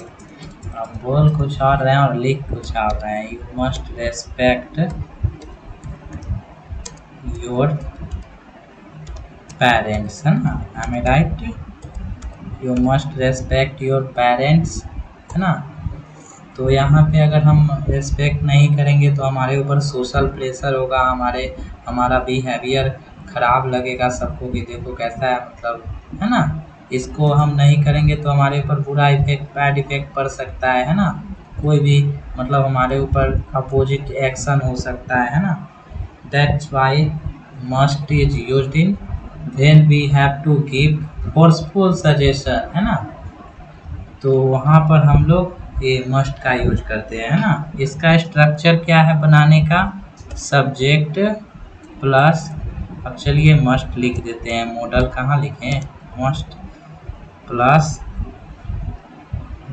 Speaker 1: हम बोल कुछ और रहे हैं और लिख कुछ और रहे हैं। You must respect your parents, है ना। Am I right? You must respect your parents, है ना। तो यहाँ पे अगर हम रेस्पेक्ट नहीं करेंगे तो हमारे ऊपर सोशल प्रेशर होगा, हमारा बिहेवियर ख़राब लगेगा सबको कि देखो कैसा है, मतलब, है ना। इसको हम नहीं करेंगे तो हमारे ऊपर बुरा इफेक्ट, बैड इफेक्ट पड़ सकता है ना। कोई भी मतलब हमारे ऊपर अपोजिट एक्शन हो सकता है ना। That's why must is used in when we have to give forceful suggestion, है ना। तो वहाँ पर हम लोग ये मस्ट का यूज करते हैं, है ना। इसका स्ट्रक्चर क्या है बनाने का? सब्जेक्ट प्लस, अब चलिए मस्ट लिख देते हैं। मॉडल कहाँ लिखें? Must plus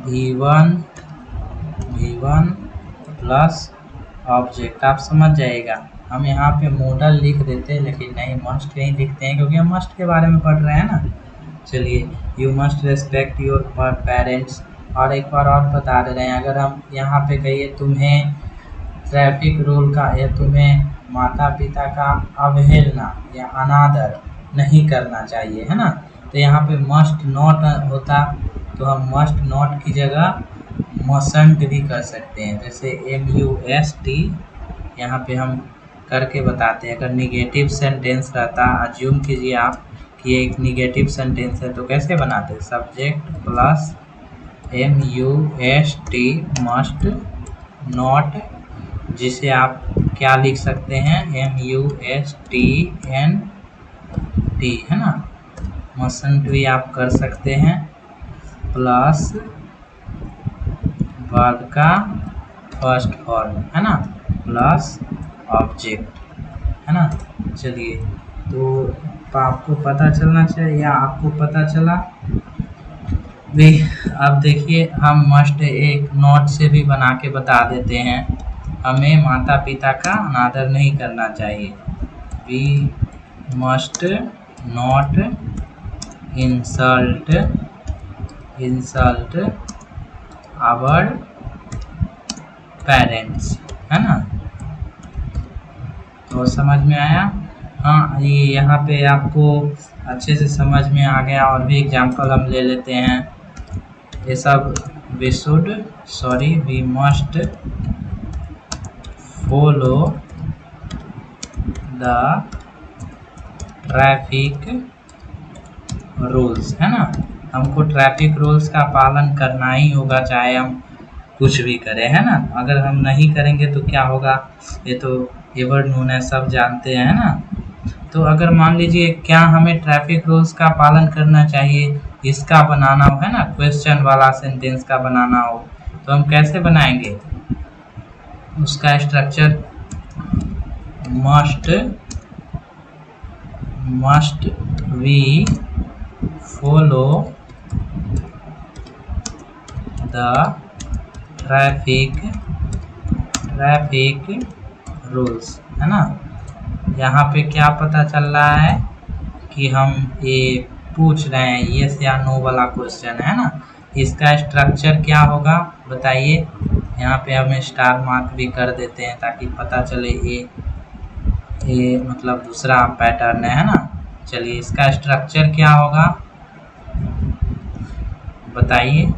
Speaker 1: V1 plus object. आप समझ जाएगा। हम यहाँ पे मॉडल लिख देते हैं, लेकिन नहीं मस्ट नहीं लिखते हैं क्योंकि हम मस्ट के बारे में पढ़ रहे हैं ना। चलिए, you must respect your parents. और एक बार और बता दे रहे हैं, अगर हम यहाँ पे कहिए तुम्हें ट्रैफिक रूल का या तुम्हें माता पिता का अवहेलना या अनादर नहीं करना चाहिए, है ना। तो यहाँ पे मस्ट नॉट होता तो हम मस्ट नॉट की जगह मसंट भी कर सकते हैं, जैसे MUST यहाँ पे हम करके बताते हैं। अगर निगेटिव सेंटेंस रहता, अज्यूम कीजिए आप कि ये एक निगेटिव सेंटेंस है, तो कैसे बनाते हैं? Subject plus MUST must not, जिसे आप क्या लिख सकते हैं? MUSTNT, है ना। मसंट भी आप कर सकते हैं, प्लस वर्ब का फर्स्ट फॉर्म, है ना, प्लस ऑब्जेक्ट, है ना। चलिए, तो आपको पता चलना चाहिए या आपको पता चला भी। अब देखिए, हम मस्ट एक नोट से भी बना के बता देते हैं। हमें माता पिता का अनादर नहीं करना चाहिए। We must not insult our parents, है ना। तो समझ में आया? हाँ, ये यहाँ पे आपको अच्छे से समझ में आ गया। और भी एग्जांपल हम ले लेते हैं। ये सब we must follow the traffic rules, है ना। हमको ट्रैफिक रूल्स का पालन करना ही होगा, चाहे हम कुछ भी करें, है ना। अगर हम नहीं करेंगे तो क्या होगा? ये तो एवर नोन है, सब जानते हैं ना। तो अगर मान लीजिए क्या हमें ट्रैफिक रूल्स का पालन करना चाहिए, इसका बनाना हो, है ना, क्वेश्चन वाला सेंटेंस का बनाना हो, तो हम कैसे बनाएंगे? उसका structure must we follow the traffic rules, है ना। यहाँ पे क्या पता चल रहा है कि हम ये पूछ रहे हैं यस या नो वाला क्वेश्चन है ना, इसका स्ट्रक्चर क्या होगा बताइए। यहाँ पे हम स्टार मार्क भी कर देते हैं ताकि पता चले ये मतलब दूसरा पैटर्न है ना। चलिए इसका स्ट्रक्चर क्या होगा बताइए।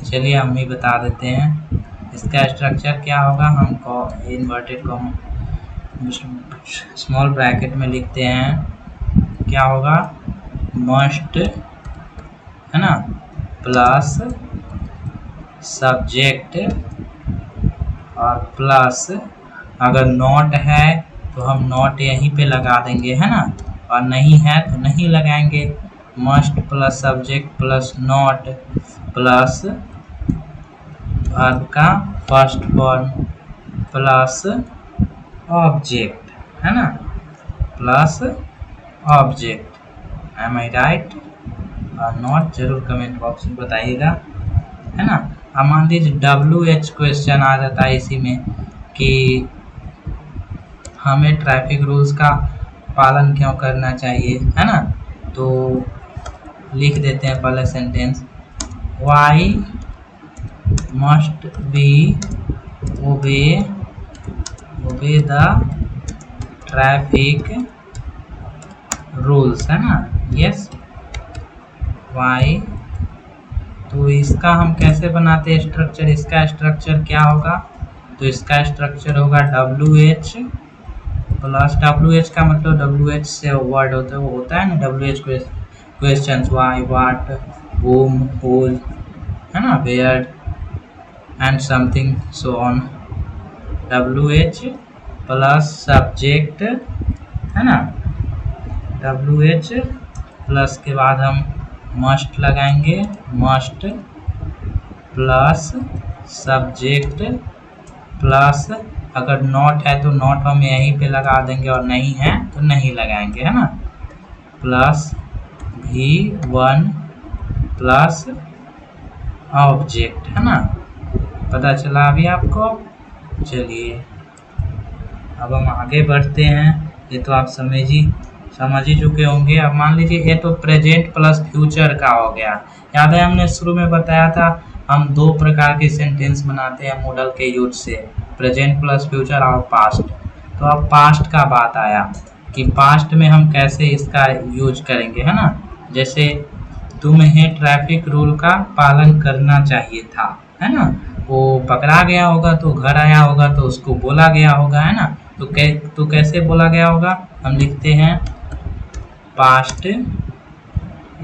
Speaker 1: चलिए हम ही बता देते हैं इसका स्ट्रक्चर क्या होगा। हमको इन्वर्टेड कॉमा स्मॉल ब्रैकेट में लिखते हैं क्या होगा, मस्ट है ना प्लस सब्जेक्ट और प्लस अगर नॉट है तो हम नॉट यहीं पे लगा देंगे है ना, और नहीं है तो नहीं लगाएंगे। Must plus subject plus not plus verb का फर्स्ट फॉर्म प्लस ऑब्जेक्ट है ना, plus object. M I right और नॉट जरूर कमेंट बॉक्स में बताइएगा है ना। अब मान लीजिए WH क्वेश्चन आ जाता है इसी में कि हमें ट्रैफिक रूल्स का पालन क्यों करना चाहिए है ना, तो लिख देते हैं पहले sentence, why must be obey the traffic rules है ना, यस वाई। तो इसका हम कैसे बनाते हैं स्ट्रक्चर, इसका स्ट्रक्चर क्या होगा, तो इसका स्ट्रक्चर होगा WH प्लस WH का मतलब WH से वर्ड होता है, वो होता है ना WH questions, why what whom whole है ना, where and something so on. WH plus subject है ना, WH प्लस के बाद हम मस्ट लगाएंगे, मस्ट प्लस सब्जेक्ट प्लस अगर नॉट है तो नॉट हम यहीं पे लगा देंगे और नहीं है तो नहीं लगाएंगे है ना, प्लस V1 प्लस ऑब्जेक्ट है ना। पता चला अभी आपको। चलिए अब हम आगे बढ़ते हैं, ये तो आप समझ ही चुके होंगे। अब मान लीजिए ये तो प्रेजेंट प्लस फ्यूचर का हो गया। याद है हमने शुरू में बताया था हम दो प्रकार के सेंटेंस बनाते हैं मॉडल के यूज से, प्रेजेंट प्लस फ्यूचर और पास्ट। तो अब पास्ट का बात आया कि पास्ट में हम कैसे इसका यूज करेंगे है ना। जैसे तुम्हें ट्रैफिक रूल का पालन करना चाहिए था है ना, वो पकड़ा गया होगा तो घर आया होगा तो उसको बोला गया होगा है ना, तो कैसे बोला गया होगा, हम लिखते हैं पास्ट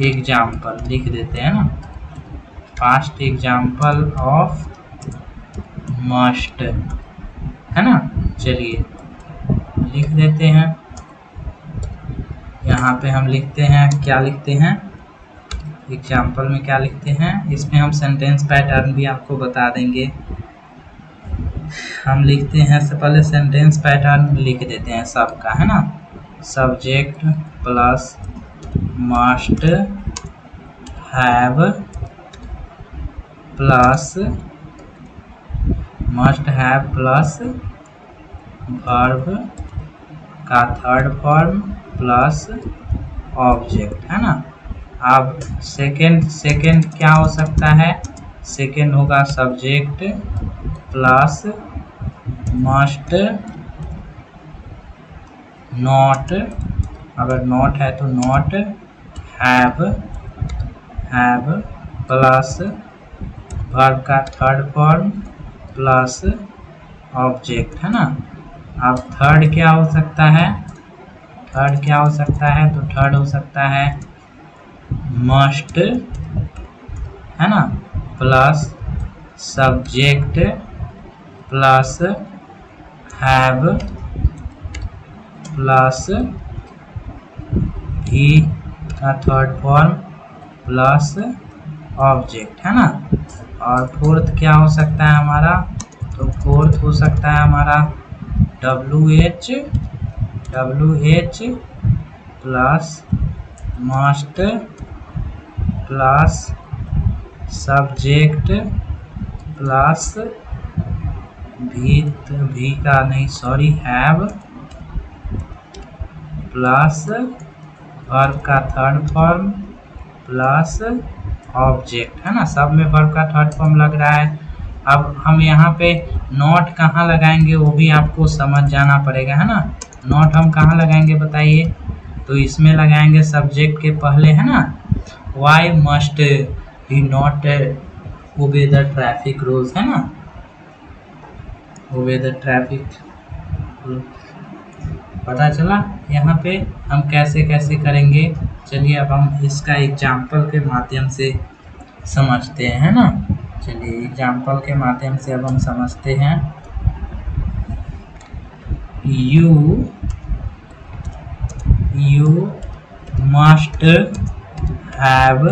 Speaker 1: एग्जाम्पल लिख देते हैं ना, पास्ट एग्जाम्पल ऑफ मस्ट है ना। चलिए लिख देते हैं, यहाँ पे हम लिखते हैं क्या लिखते हैं एग्जाम्पल में क्या लिखते हैं, इसमें हम सेंटेंस पैटर्न भी आपको बता देंगे। हम लिखते हैं सबसे पहले सेंटेंस पैटर्न लिख देते हैं सबका है ना, subject plus must have plus verb का थर्ड फॉर्म प्लस ऑब्जेक्ट है ना। अब सेकंड क्या हो सकता है, सेकंड होगा सब्जेक्ट प्लस मस्ट नॉट, अगर नॉट है तो नॉट हैव प्लस वर्ब का थर्ड फॉर्म प्लस ऑब्जेक्ट है ना। अब थर्ड क्या हो सकता है, तो थर्ड हो सकता है मस्ट है ना plus subject plus have plus भी का थर्ड फॉर्म प्लस ऑब्जेक्ट है ना। और फोर्थ क्या हो सकता है हमारा, तो फोर्थ हो सकता है हमारा WH plus must plus subject plus भी का नहीं सॉरी हैव प्लस वर्ब का थर्ड फॉर्म प्लस ऑब्जेक्ट, है ना, सब में वर्ब का थर्ड फॉर्म लग रहा है। अब हम यहाँ पे नॉट कहाँ लगाएंगे वो भी आपको समझ जाना पड़ेगा, है ना। नॉट हम कहाँ लगाएंगे बताइए, तो इसमें लगाएंगे सब्जेक्ट के पहले, है ना। Why must he not obey the traffic rules, है ना, ओबे द ट्रैफिक। पता चला यहाँ पे हम कैसे कैसे करेंगे। चलिए अब हम इसका एग्जाम्पल के माध्यम से समझते हैं, है ना। चलिए एग्जाम्पल के माध्यम से अब हम समझते हैं। You must have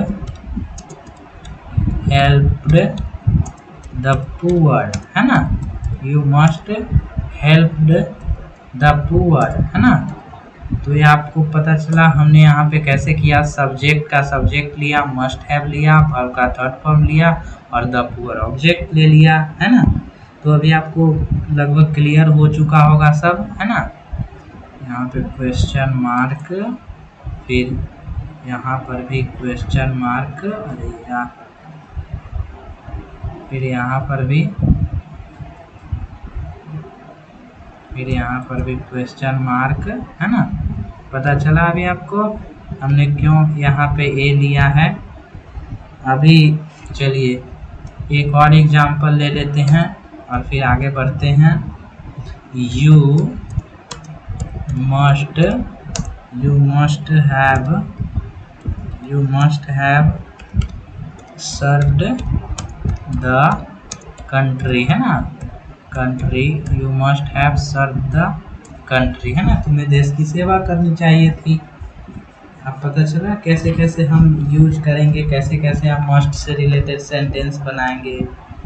Speaker 1: helped the poor, है ना। You must helped the poor, है ना। तो ये आपको पता चला हमने यहाँ पे कैसे किया। सब्जेक्ट का सब्जेक्ट लिया, मस्ट हैव लिया, वर्ब का थर्ड फॉर्म लिया और द पुअर ऑब्जेक्ट ले लिया, है ना। तो अभी आपको लगभग क्लियर हो चुका होगा सब, है ना। यहाँ पे क्वेश्चन मार्क, फिर यहाँ पर भी क्वेश्चन मार्क, फिर यहाँ पर भी क्वेश्चन मार्क, है ना। पता चला अभी आपको हमने क्यों यहाँ पे ए लिया है। अभी चलिए एक और एग्जाम्पल ले लेते हैं और फिर आगे बढ़ते हैं। You must have served the country, है ना, country. You must have served the country, है ना, तुम्हें देश की सेवा करनी चाहिए थी। अब पता चला कैसे कैसे हम यूज करेंगे, कैसे कैसे हम मस्ट से रिलेटेड सेंटेंस बनाएंगे।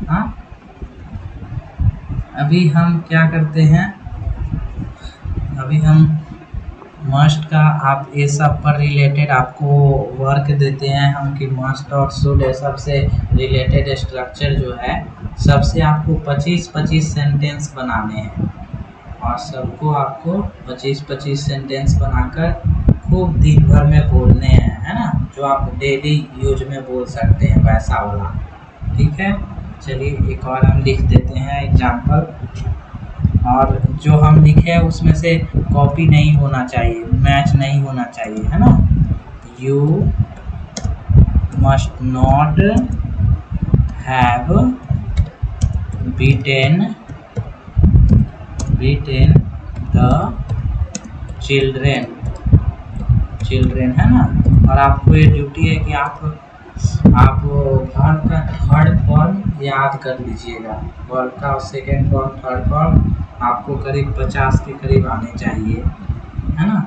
Speaker 1: हाँ, अभी हम क्या करते हैं, अभी हम मस्ट का आप ये सब पर रिलेटेड आपको वर्क देते हैं हम कि मस्ट और शुड ये सब से रिलेटेड स्ट्रक्चर जो है सबसे आपको 25-25 सेंटेंस बनाने हैं और सबको आपको 25-25 सेंटेंस बनाकर खूब दिन भर में बोलने हैं, है ना, जो आप डेली यूज में बोल सकते हैं वैसा वाला। ठीक है, चलिए एक और हम लिख देते हैं एग्जाम्पल, और जो हम लिखे हैं उसमें से कॉपी नहीं होना चाहिए, मैच नहीं होना चाहिए, है ना। You must not have beaten the children, है ना। और आपको ये ड्यूटी है कि आप वर्ब का थर्ड फॉर्म याद कर लीजिएगा। वर्ब का सेकेंड फॉर्म, थर्ड फॉर्म आपको करीब 50 के करीब आने चाहिए, है ना।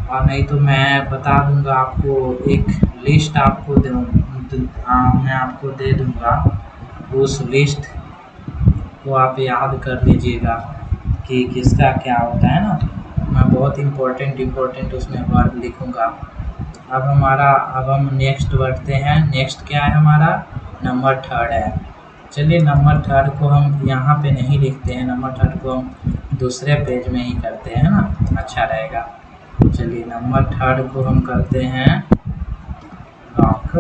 Speaker 1: और नहीं तो मैं बता दूंगा आपको, एक लिस्ट आपको मैं आपको दे दूंगा, उस लिस्ट को आप याद कर लीजिएगा कि किसका क्या होता है ना। मैं बहुत इम्पोर्टेंट उसमें वर्ड लिखूंगा। अब हम नेक्स्ट बढ़ते हैं। नेक्स्ट क्या है हमारा, नंबर थर्ड है। चलिए नंबर थर्ड को हम यहाँ पे नहीं लिखते हैं, नंबर थर्ड को हम दूसरे पेज में ही करते हैं ना, अच्छा रहेगा। चलिए नंबर थर्ड को हम करते हैं लॉक।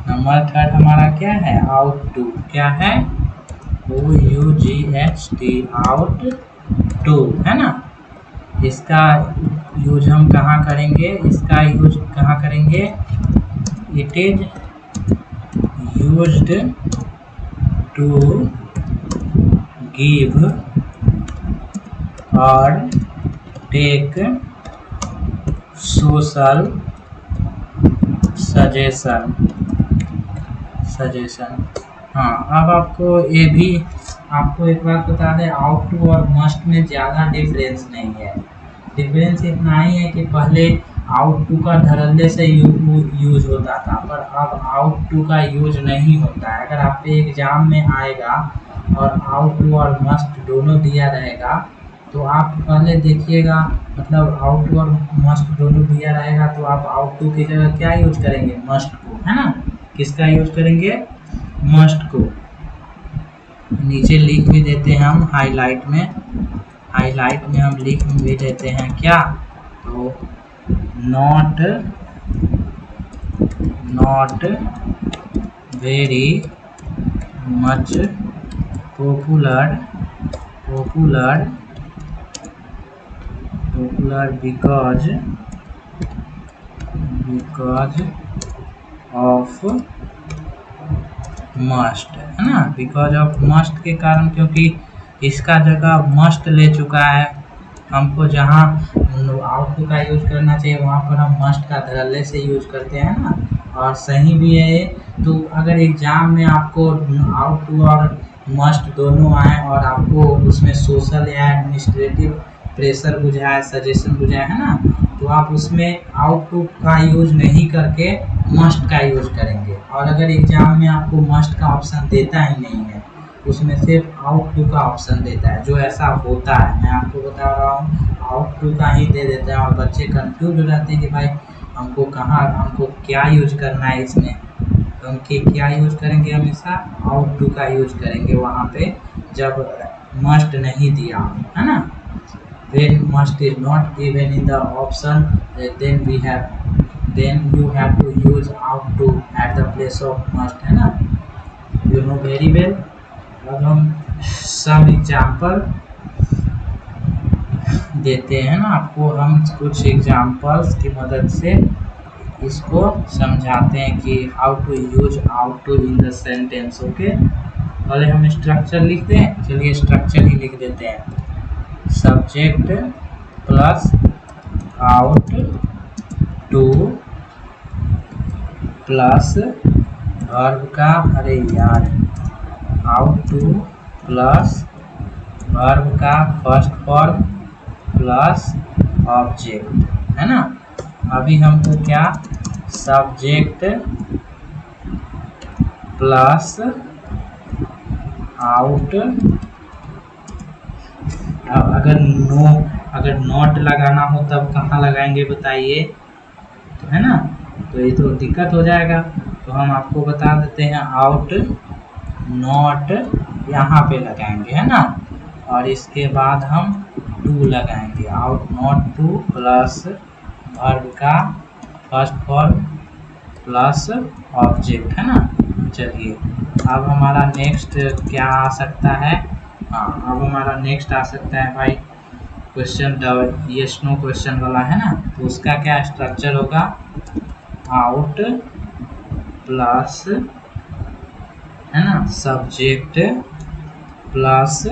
Speaker 1: नंबर थर्ड हमारा क्या है, आउट टू, क्या है, OUGHT, आउट टू, है ना। इसका यूज हम कहाँ करेंगे, इसका यूज कहाँ करेंगे, it is used to give और टेक सोशल सजेशन। हाँ, अब आपको ये भी आपको एक बात बता दें, आउट टू और मस्ट में ज़्यादा डिफरेंस नहीं है। डिफरेंस इतना ही है कि पहले आउट टू का धड़ल्ले से यूज होता था, पर अब आउट टू का यूज नहीं होता है। अगर आप पे एग्जाम में आएगा और आउट टू और मस्ट दोनों दिया रहेगा तो आप पहले देखिएगा, मतलब आउट टू और मस्ट दोनों दिया रहेगा तो आप आउट टू की जगह क्या यूज करेंगे, मस्ट को, है ना। किसका यूज करेंगे, मस्ट को। नीचे लिख भी देते हैं हम हाईलाइट में हम लिख भी देते हैं क्या, तो not very much popular because of must, है ना, बिकॉज ऑफ मस्ट के कारण, क्योंकि इसका जगह मस्ट ले चुका है। हमको जहाँ आउट टू का यूज करना चाहिए वहाँ पर हम मस्ट का धड़ल्ले से यूज करते हैं ना, और सही भी है ये। तो अगर एग्जाम में आपको आउट टू और मस्ट दोनों आए और आपको उसमें सोशल या एडमिनिस्ट्रेटिव प्रेशर बुझाए, सजेशन बुझाए, है ना, तो आप उसमें आउट टू का यूज नहीं करके मस्ट का यूज करेंगे। और अगर एग्जाम में आपको मस्ट का ऑप्शन देता ही नहीं है, उसमें सिर्फ आउट टू का ऑप्शन देता है, जो ऐसा होता है, मैं आपको बता रहा हूँ, आउट टू का ही दे देता है और बच्चे कंफ्यूज हो जाते हैं कि भाई हमको क्या यूज करना है इसमें। तो उनके क्या यूज करेंगे, हमेशा आउट टू का यूज करेंगे वहाँ पे जब मस्ट नहीं दिया, है ना। When must is not given in the option, then you have to use out to at the place of must, है ना, you know very well। अब हम some एग्जाम्पल देते हैं ना आपको, हम कुछ एग्जाम्पल्स की मदद से इसको समझाते हैं कि how to use ought to in the sentence. Okay, पहले हम स्ट्रक्चर लिखते हैं, चलिए स्ट्रक्चर ही लिख देते हैं। Subject plus ought two plus verb का, अरे यार, आउट टू प्लस वर्ब का फर्स्ट फॉर्म प्लस ऑब्जेक्ट, है ना। अभी हमको क्या, सब्जेक्ट प्लस आउट, अगर नॉट लगाना हो तब कहाँ लगाएंगे बताइए, तो है ना, तो ये तो दिक्कत हो जाएगा। तो हम आपको बता देते हैं, आउट नॉट यहाँ पे लगाएंगे, है ना, और इसके बाद हम टू लगाएंगे, out not two plus verb का फर्स्ट फॉर्म प्लस ऑब्जेक्ट, है ना। चलिए अब हमारा नेक्स्ट क्या आ सकता है, हाँ, अब हमारा नेक्स्ट आ सकता है भाई क्वेश्चन, यस नो क्वेश्चन वाला, है ना। तो उसका क्या स्ट्रक्चर होगा, आउट प्लस, है ना, सब्जेक्ट प्लस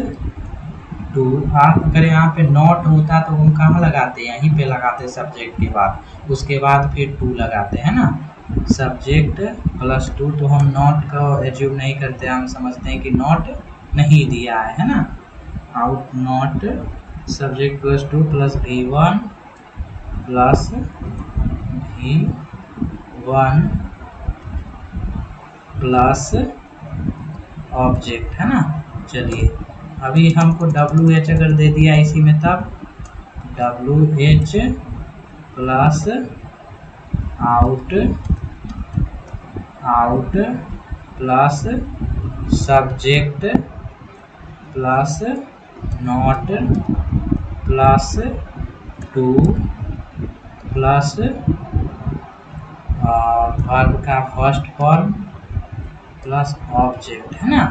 Speaker 1: टू। आप अगर यहाँ पे नॉट होता तो हम कहाँ लगाते हैं, यहीं पे लगाते सब्जेक्ट के बाद, उसके बाद फिर टू लगाते हैं ना, सब्जेक्ट प्लस टू। तो हम नॉट का एज्यूम नहीं करते, हम समझते हैं कि नॉट नहीं दिया है ना। Out not subject plus two plus V1 plus V1 plus object, है ना। चलिए अभी हमको WH अगर दे दिया इसी में, तब WH plus ought plus subject plus not plus two plus verb का फर्स्ट फॉर्म प्लस ऑब्जेक्ट, है ना।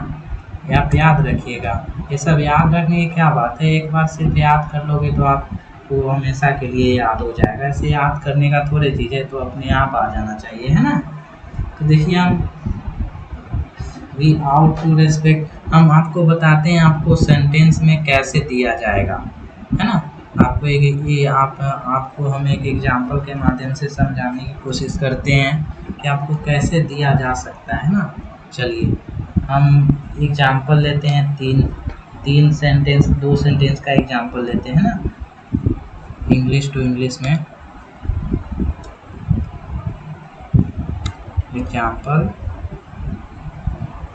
Speaker 1: ये आप याद रखिएगा, ये सब याद रखने की क्या बात है, एक बार सिर्फ याद कर लोगे तो आपको हमेशा के लिए याद हो जाएगा। ऐसे याद करने का थोड़ी चीज़ है, तो अपने आप आ जाना चाहिए, है ना। तो देखिए हम वी आउट टू रेस्पेक्ट, हम आपको बताते हैं आपको सेंटेंस में कैसे दिया जाएगा, है ना। आपको आपको हम एक एग्जाम्पल के माध्यम से समझाने की कोशिश करते हैं कि आपको कैसे दिया जा सकता है ना। चलिए हम एग्जाम्पल लेते हैं, तीन सेंटेंस, 2 सेंटेंस का एग्जाम्पल लेते हैं ना, इंग्लिश टू इंग्लिश में। एग्जाम्पल,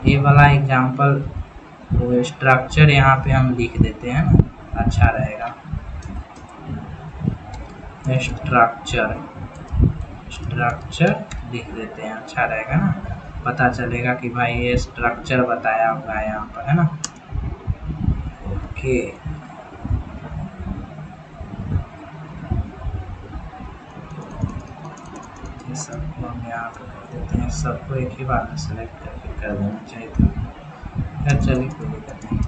Speaker 1: ये वाला एग्जाम्पल तो स्ट्रक्चर यहाँ पे हम लिख देते हैं ना, अच्छा रहेगा। स्ट्रक्चर लिख देते हैं, अच्छा रहेगा ना, पता चलेगा कि भाई ये स्ट्रक्चर बताया हुआ है यहाँ पर, है ना। ओके ये सबको हम यहाँ पे कर देते हैं, सबको एक ही बार में सेलेक्ट करके कर देना चाहिए था। खैर चलिए कोई दिक्कत नहीं।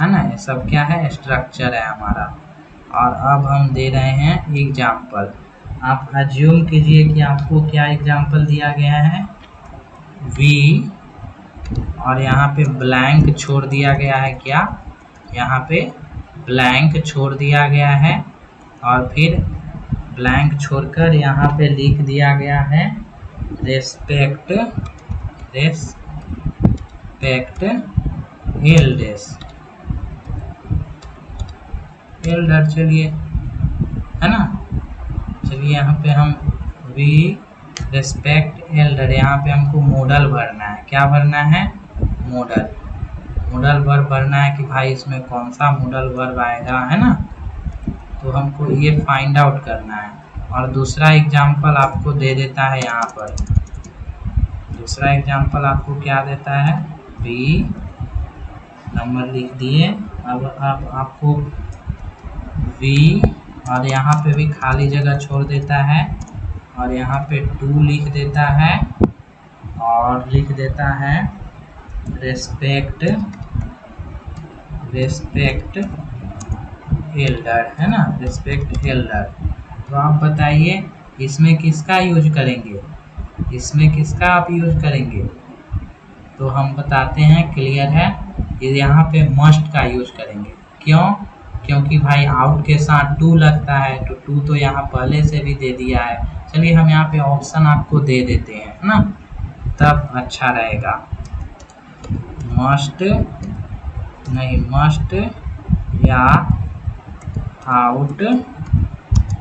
Speaker 1: है ना, ये सब क्या है, स्ट्रक्चर है हमारा। और अब हम दे रहे हैं एग्जाम्पल। आप अज्यूम कीजिए कि आपको क्या एग्जाम्पल दिया गया है, वी, और यहाँ पे ब्लैंक छोड़ दिया गया है। क्या यहाँ पे ब्लैंक छोड़ दिया गया है, और फिर ब्लैंक छोड़कर यहाँ पे लिख दिया गया है रेस्पेक्ट एल्डर। चलिए, है ना, चलिए यहाँ पे हम वी रेस्पेक्ट एल्डर, यहाँ पे हमको मॉडल भरना है। क्या भरना है, मॉडल वर्ब भरना है कि भाई इसमें कौन सा मॉडल वर्ब आएगा, है ना। तो हमको ये फाइंड आउट करना है। और दूसरा एग्जाम्पल आपको दे देता है, यहाँ पर दूसरा एग्जाम्पल आपको क्या देता है, बी, नंबर लिख दिए। अब आपको वी, और यहाँ पे भी खाली जगह छोड़ देता है, और यहाँ पे 2 लिख देता है, और लिख देता है रेस्पेक्ट एल्डर, है ना, रेस्पेक्ट एल्डर। तो आप बताइए इसमें किसका यूज करेंगे, इसमें किसका आप यूज करेंगे। तो हम बताते हैं, क्लियर है, ये यहाँ पे मस्ट का यूज करेंगे। क्यों, क्योंकि भाई आउट के साथ 2 लगता है, तो 2 तो यहाँ पहले से भी दे दिया है। चलिए हम यहाँ पे ऑप्शन आपको दे देते हैं, है ना, तब अच्छा रहेगा। मस्ट या आउट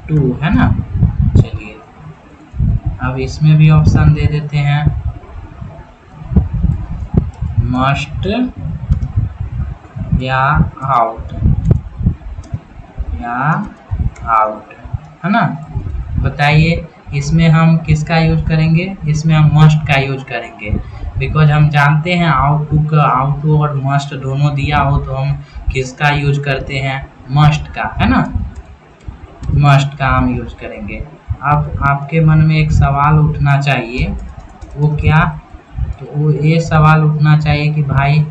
Speaker 1: 2, है ना। चलिए अब इसमें भी ऑप्शन दे देते हैं, मस्ट या आउट, है ना। बताइए इसमें हम किसका यूज करेंगे, इसमें हम मस्ट का यूज करेंगे, बिकॉज हम जानते हैं आउट टू और मस्ट दोनों दिया हो तो हम किसका यूज करते हैं, मस्ट का, है ना, मस्ट का हम यूज करेंगे। अब आपके मन में एक सवाल उठना चाहिए, वो क्या, तो वो ये सवाल उठना चाहिए कि भाई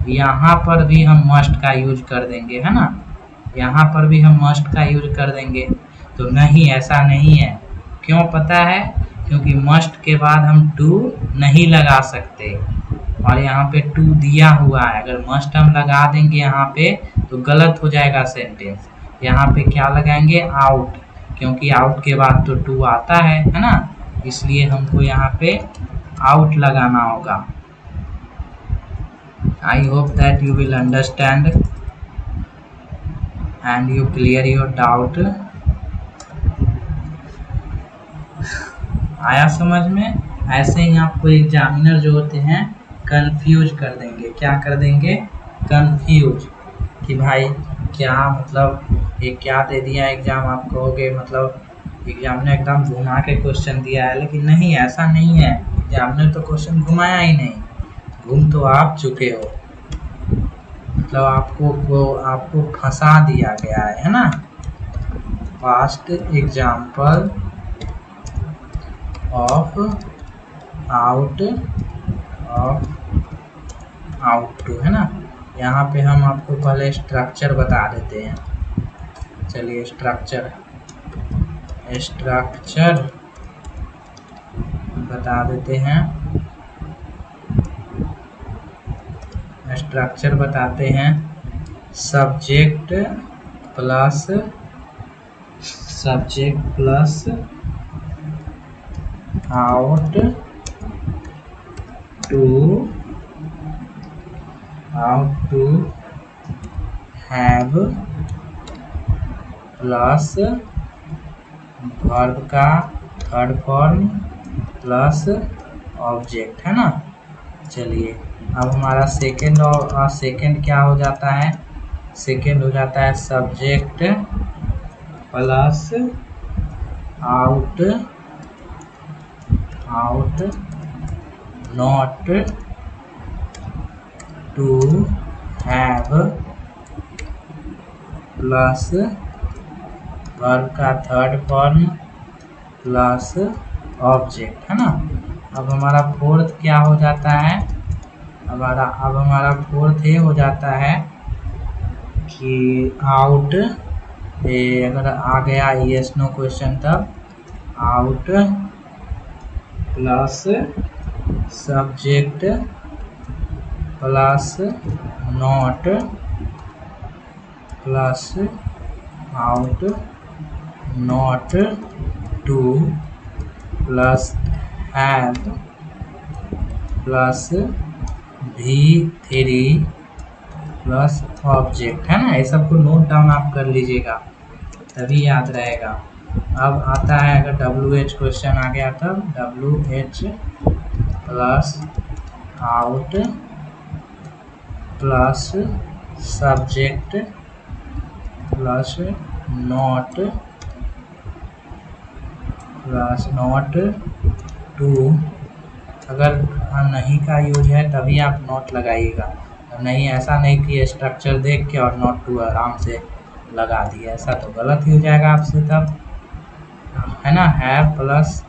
Speaker 1: यहाँ पर भी हम मस्ट का यूज कर देंगे, है ना, यहाँ पर भी हम मस्ट का यूज कर देंगे। तो नहीं, ऐसा नहीं है। क्यों पता है, क्योंकि मस्ट के बाद हम 2 नहीं लगा सकते, और यहाँ पे 2 दिया हुआ है। अगर मस्ट हम लगा देंगे यहाँ पे तो गलत हो जाएगा सेंटेंस। यहाँ पे क्या लगाएंगे, आउट, क्योंकि आउट के बाद तो 2 आता है ना, इसलिए हमको यहाँ पे आउट लगाना होगा। I hope that you will understand and you clear your doubt. आया समझ में। ऐसे ही आपको एग्जामिनर जो होते हैं कंफ्यूज कर देंगे। क्या कर देंगे, कंफ्यूज, कि भाई क्या मतलब ये क्या दे दिया एग्जाम, आप कहोगे मतलब एग्जामिनर एकदम घुमा के क्वेश्चन दिया है, लेकिन नहीं, ऐसा नहीं है। एग्जामिनर तो क्वेश्चन घुमाया ही नहीं, घूम तो आप चुके हो, मतलब आपको फंसा दिया गया है ना। Past example of ought to, है ना। यहाँ पे हम आपको पहले स्ट्रक्चर बता देते हैं। चलिए स्ट्रक्चर बता देते हैं। स्ट्रक्चर बताते हैं, subject plus ought to have plus verb का थर्ड फॉर्म प्लस ऑब्जेक्ट, है ना। चलिए अब हमारा सेकेंड क्या हो जाता है, सेकेंड हो जाता है subject plus ought not to have plus verb का थर्ड फॉर्म प्लस ऑब्जेक्ट, है ना। अब हमारा फोर्थ क्या हो जाता है, अब हमारा फोर्थ ये हो जाता है कि आउट, अगर आ गया यस नो क्वेश्चन तब out plus subject plus not plus ought not two plus have plus V3 plus object, है ना। ये सबको नोट डाउन आप कर लीजिएगा तभी याद रहेगा। अब आता है अगर WH क्वेश्चन आ गया तब WH plus ought plus subject plus not to, अगर नहीं का यूज है तभी आप नोट लगाइएगा, नहीं ऐसा नहीं कि स्ट्रक्चर देख के और नोट टू आराम से लगा दिया, ऐसा तो गलत ही हो जाएगा आपसे तब, है ना। हैव प्लस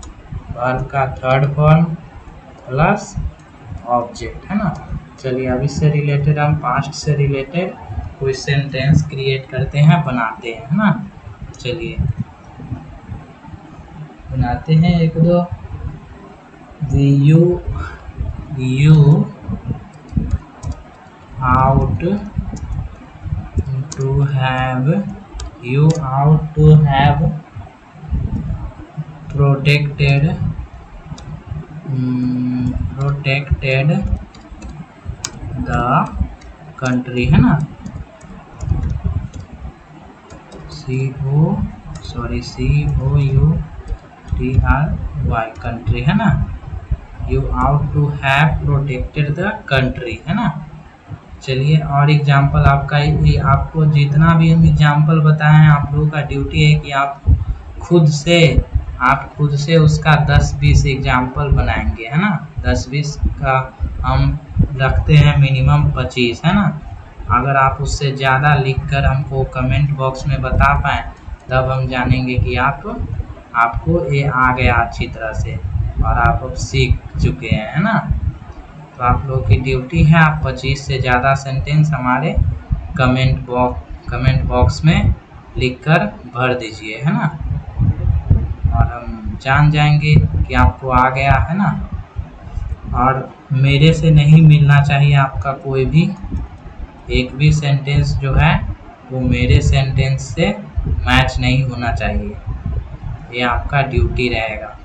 Speaker 1: वर्ब का थर्ड फॉर्म प्लस ऑब्जेक्ट, है ना। चलिए अब इससे रिलेटेड हम पास्ट से रिलेटेड कोई सेंटेंस क्रिएट करते हैं, बनाते हैं, है ना। चलिए बनाते हैं एक दो। you ought to have protected the country, है ना। COUTRY कंट्री, है ना। You ought to have protected the country, है ना। चलिए और एग्जाम्पल आपका, आपको जितना भी हम एग्जाम्पल बताए हैं आप लोगों का ड्यूटी है कि आप खुद से उसका 10-20 एग्जाम्पल बनाएंगे, है ना। 10-20 का हम रखते हैं मिनिमम 25, है ना। अगर आप उससे ज़्यादा लिखकर हमको कमेंट बॉक्स में बता पाएँ तब हम जानेंगे कि आपको ये आ गया अच्छी तरह से और आप अब सीख चुके हैं, है ना। तो आप लोगों की ड्यूटी है आप 25 से ज़्यादा सेंटेंस हमारे कमेंट बॉक्स में लिखकर भर दीजिए, है ना। और हम जान जाएंगे कि आपको आ गया, है ना। और मेरे से नहीं मिलना चाहिए आपका कोई भी एक भी सेंटेंस जो है वो मेरे सेंटेंस से मैच नहीं होना चाहिए, ये आपका ड्यूटी रहेगा।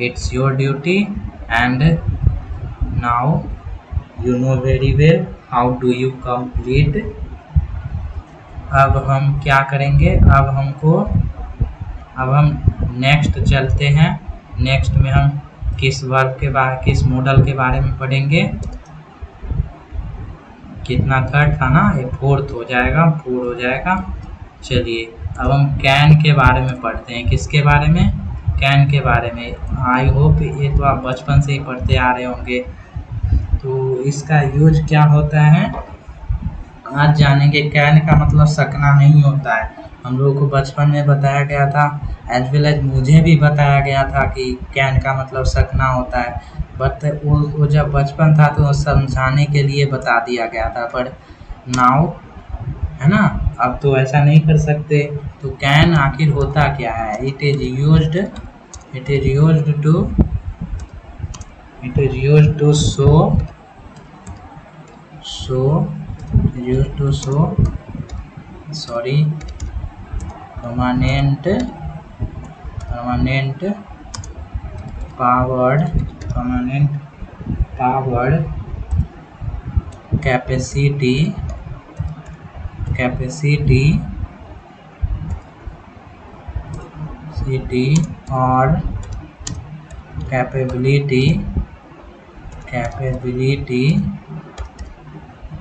Speaker 1: It's your duty and now you know very well how do you complete. अब हम क्या करेंगे, अब हम नेक्स्ट चलते हैं। नेक्स्ट में हम किस मॉडल के बारे में पढ़ेंगे। कितना थर्ड था ना, ये फोर्थ हो जाएगा, 4 हो जाएगा। चलिए अब हम कैन के बारे में पढ़ते हैं। किसके बारे में, कैन के बारे में। आई होप ये तो आप बचपन से ही पढ़ते आ रहे होंगे। तो इसका यूज क्या होता है आज जानेंगे। कैन का मतलब सकना नहीं होता है, हम लोगों को बचपन में बताया गया था, एज वेल एज मुझे भी बताया गया था कि कैन का मतलब सकना होता है, बट वो जब बचपन था तो समझाने के लिए बता दिया गया था, पर नाउ, है ना, अब तो ऐसा नहीं कर सकते। तो कैन आखिर होता क्या है, it is used to show permanent powered capacity or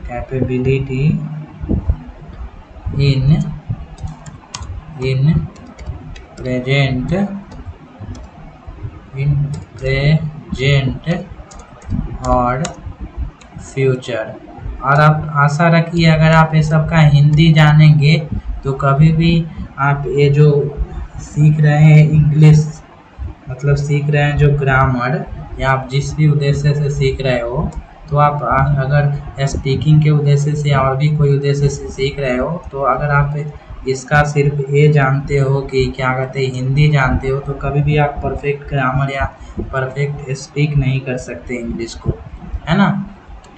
Speaker 1: capability in present or future, और आप आशा रखिए अगर आप ये सब का हिंदी जानेंगे तो कभी भी आप ये जो सीख रहे हैं इंग्लिश, मतलब सीख रहे हैं जो ग्रामर, या आप जिस भी उद्देश्य से सीख रहे हो, तो आप अगर स्पीकिंग के उद्देश्य से और भी कोई उद्देश्य से सीख रहे हो, तो अगर आप इसका सिर्फ ये जानते हो कि क्या कहते हैं हिंदी जानते हो, तो कभी भी आप परफेक्ट ग्रामर या परफेक्ट स्पीक नहीं कर सकते इंग्लिश को, है ना।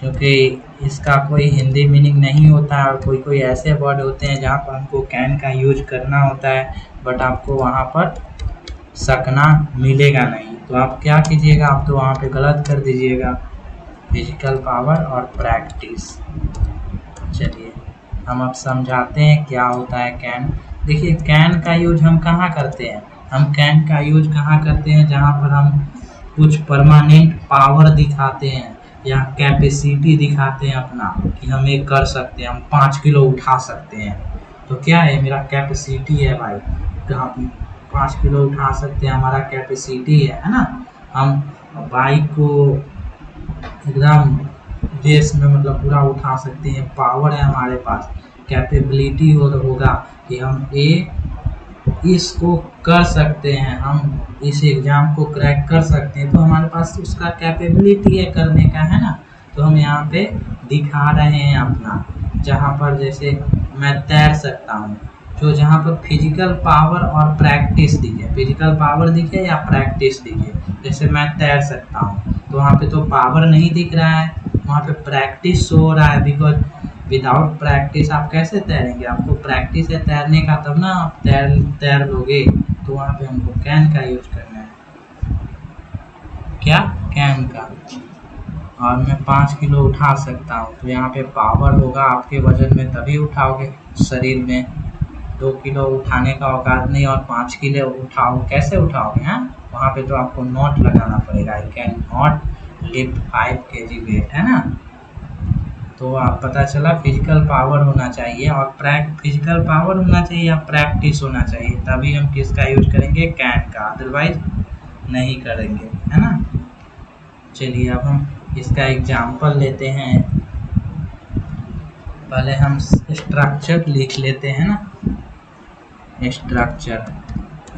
Speaker 1: क्योंकि इसका कोई हिंदी मीनिंग नहीं होता है, और कोई कोई ऐसे वर्ड होते हैं जहाँ पर हमको कैन का यूज करना होता है, बट आपको वहाँ पर सकना मिलेगा नहीं। तो आप क्या कीजिएगा, आप तो वहाँ पे गलत कर दीजिएगा, फिजिकल पावर और प्रैक्टिस। चलिए हम अब समझाते हैं क्या होता है कैन। देखिए कैन का यूज हम कहाँ करते हैं, हम कैन का यूज कहाँ करते हैं, जहाँ पर हम कुछ परमानेंट पावर दिखाते हैं या कैपेसिटी दिखाते हैं अपना कि हम ये कर सकते हैं, हम 5 किलो उठा सकते हैं। तो क्या है, मेरा कैपेसिटी है भाई, तो हम 5 किलो उठा सकते हैं, हमारा कैपेसिटी है ना। हम बाइक को एकदम रेस में मतलब पूरा उठा सकते हैं, पावर है हमारे पास, कैपेबिलिटी होगा कि हम इसको कर सकते हैं, हम इस एग्ज़ाम को क्रैक कर सकते हैं, तो हमारे पास उसका कैपेबिलिटी है करने का, है ना। तो हम यहाँ पे दिखा रहे हैं अपना, जहाँ पर जैसे मैं तैर सकता हूँ, जो जहाँ पर फिजिकल पावर और प्रैक्टिस दिखे, फिजिकल पावर दिखे या प्रैक्टिस दिखे, जैसे मैं तैर सकता हूँ तो वहाँ पे तो पावर नहीं दिख रहा है, वहाँ पे प्रैक्टिस शो हो रहा है, बिकॉज विदाउट प्रैक्टिस आप कैसे तैरेंगे, आपको प्रैक्टिस है तैरने का, तब ना आप तैर लोगे। तो वहाँ पे हमको कैन का यूज करना है, क्या, कैन का। और मैं 5 किलो उठा सकता हूँ, तो यहाँ पे पावर होगा आपके वजन में, तभी उठाओगे। शरीर में 2 किलो उठाने का औकात नहीं और 5 किलो उठाओ, कैसे उठाओगे, हैं। वहाँ पे तो आपको नॉट लगाना पड़ेगा, I can not lift 5 kg weight, है ना। तो आप पता चला फिजिकल पावर होना चाहिए और फिजिकल पावर होना चाहिए या प्रैक्टिस होना चाहिए, तभी हम किसका यूज करेंगे, कैन का, अदरवाइज नहीं करेंगे, है ना। चलिए अब हम इसका एग्जाम्पल लेते हैं। पहले हम स्ट्रक्चर लिख लेते हैं ना,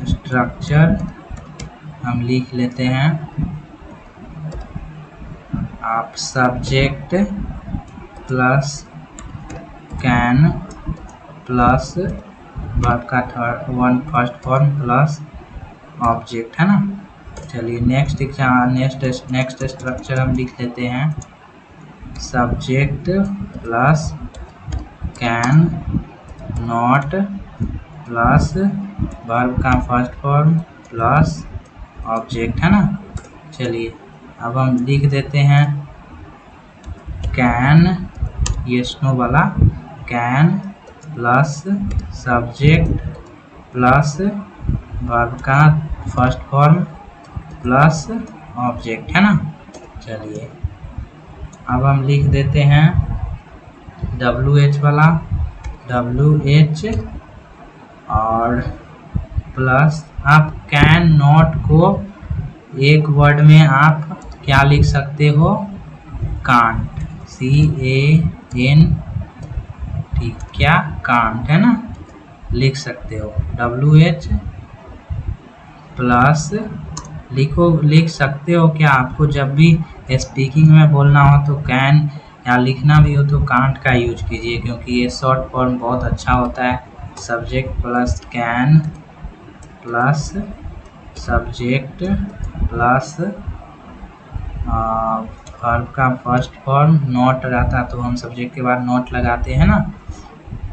Speaker 1: स्ट्रक्चर हम लिख लेते हैं। आप subject plus can plus verb का फर्स्ट फॉर्म प्लस ऑब्जेक्ट, है ना। चलिए नेक्स्ट स्ट्रक्चर हम लिख लेते हैं, subject plus can not plus verb का फर्स्ट फॉर्म प्लस ऑब्जेक्ट, है ना। चलिए अब हम लिख देते हैं कैन, ये स्नो वाला, can plus subject plus verb का फर्स्ट फॉर्म प्लस ऑब्जेक्ट, है ना। चलिए अब हम लिख देते हैं WH वाला, WH और प्लस आप कैन नॉट को एक वर्ड में आप क्या लिख सकते हो, कांट, CAN, ठीक, क्या, कांट, है ना, लिख सकते हो। WH प्लस लिख सकते हो क्या, आपको जब भी स्पीकिंग में बोलना हो तो कैन, या लिखना भी हो तो कांट का यूज कीजिए, क्योंकि ये शॉर्ट फॉर्म बहुत अच्छा होता है। Subject plus can plus subject plus verb का फर्स्ट फॉर्म, नॉट रहता तो हम सब्जेक्ट के बाद नॉट लगाते हैं ना,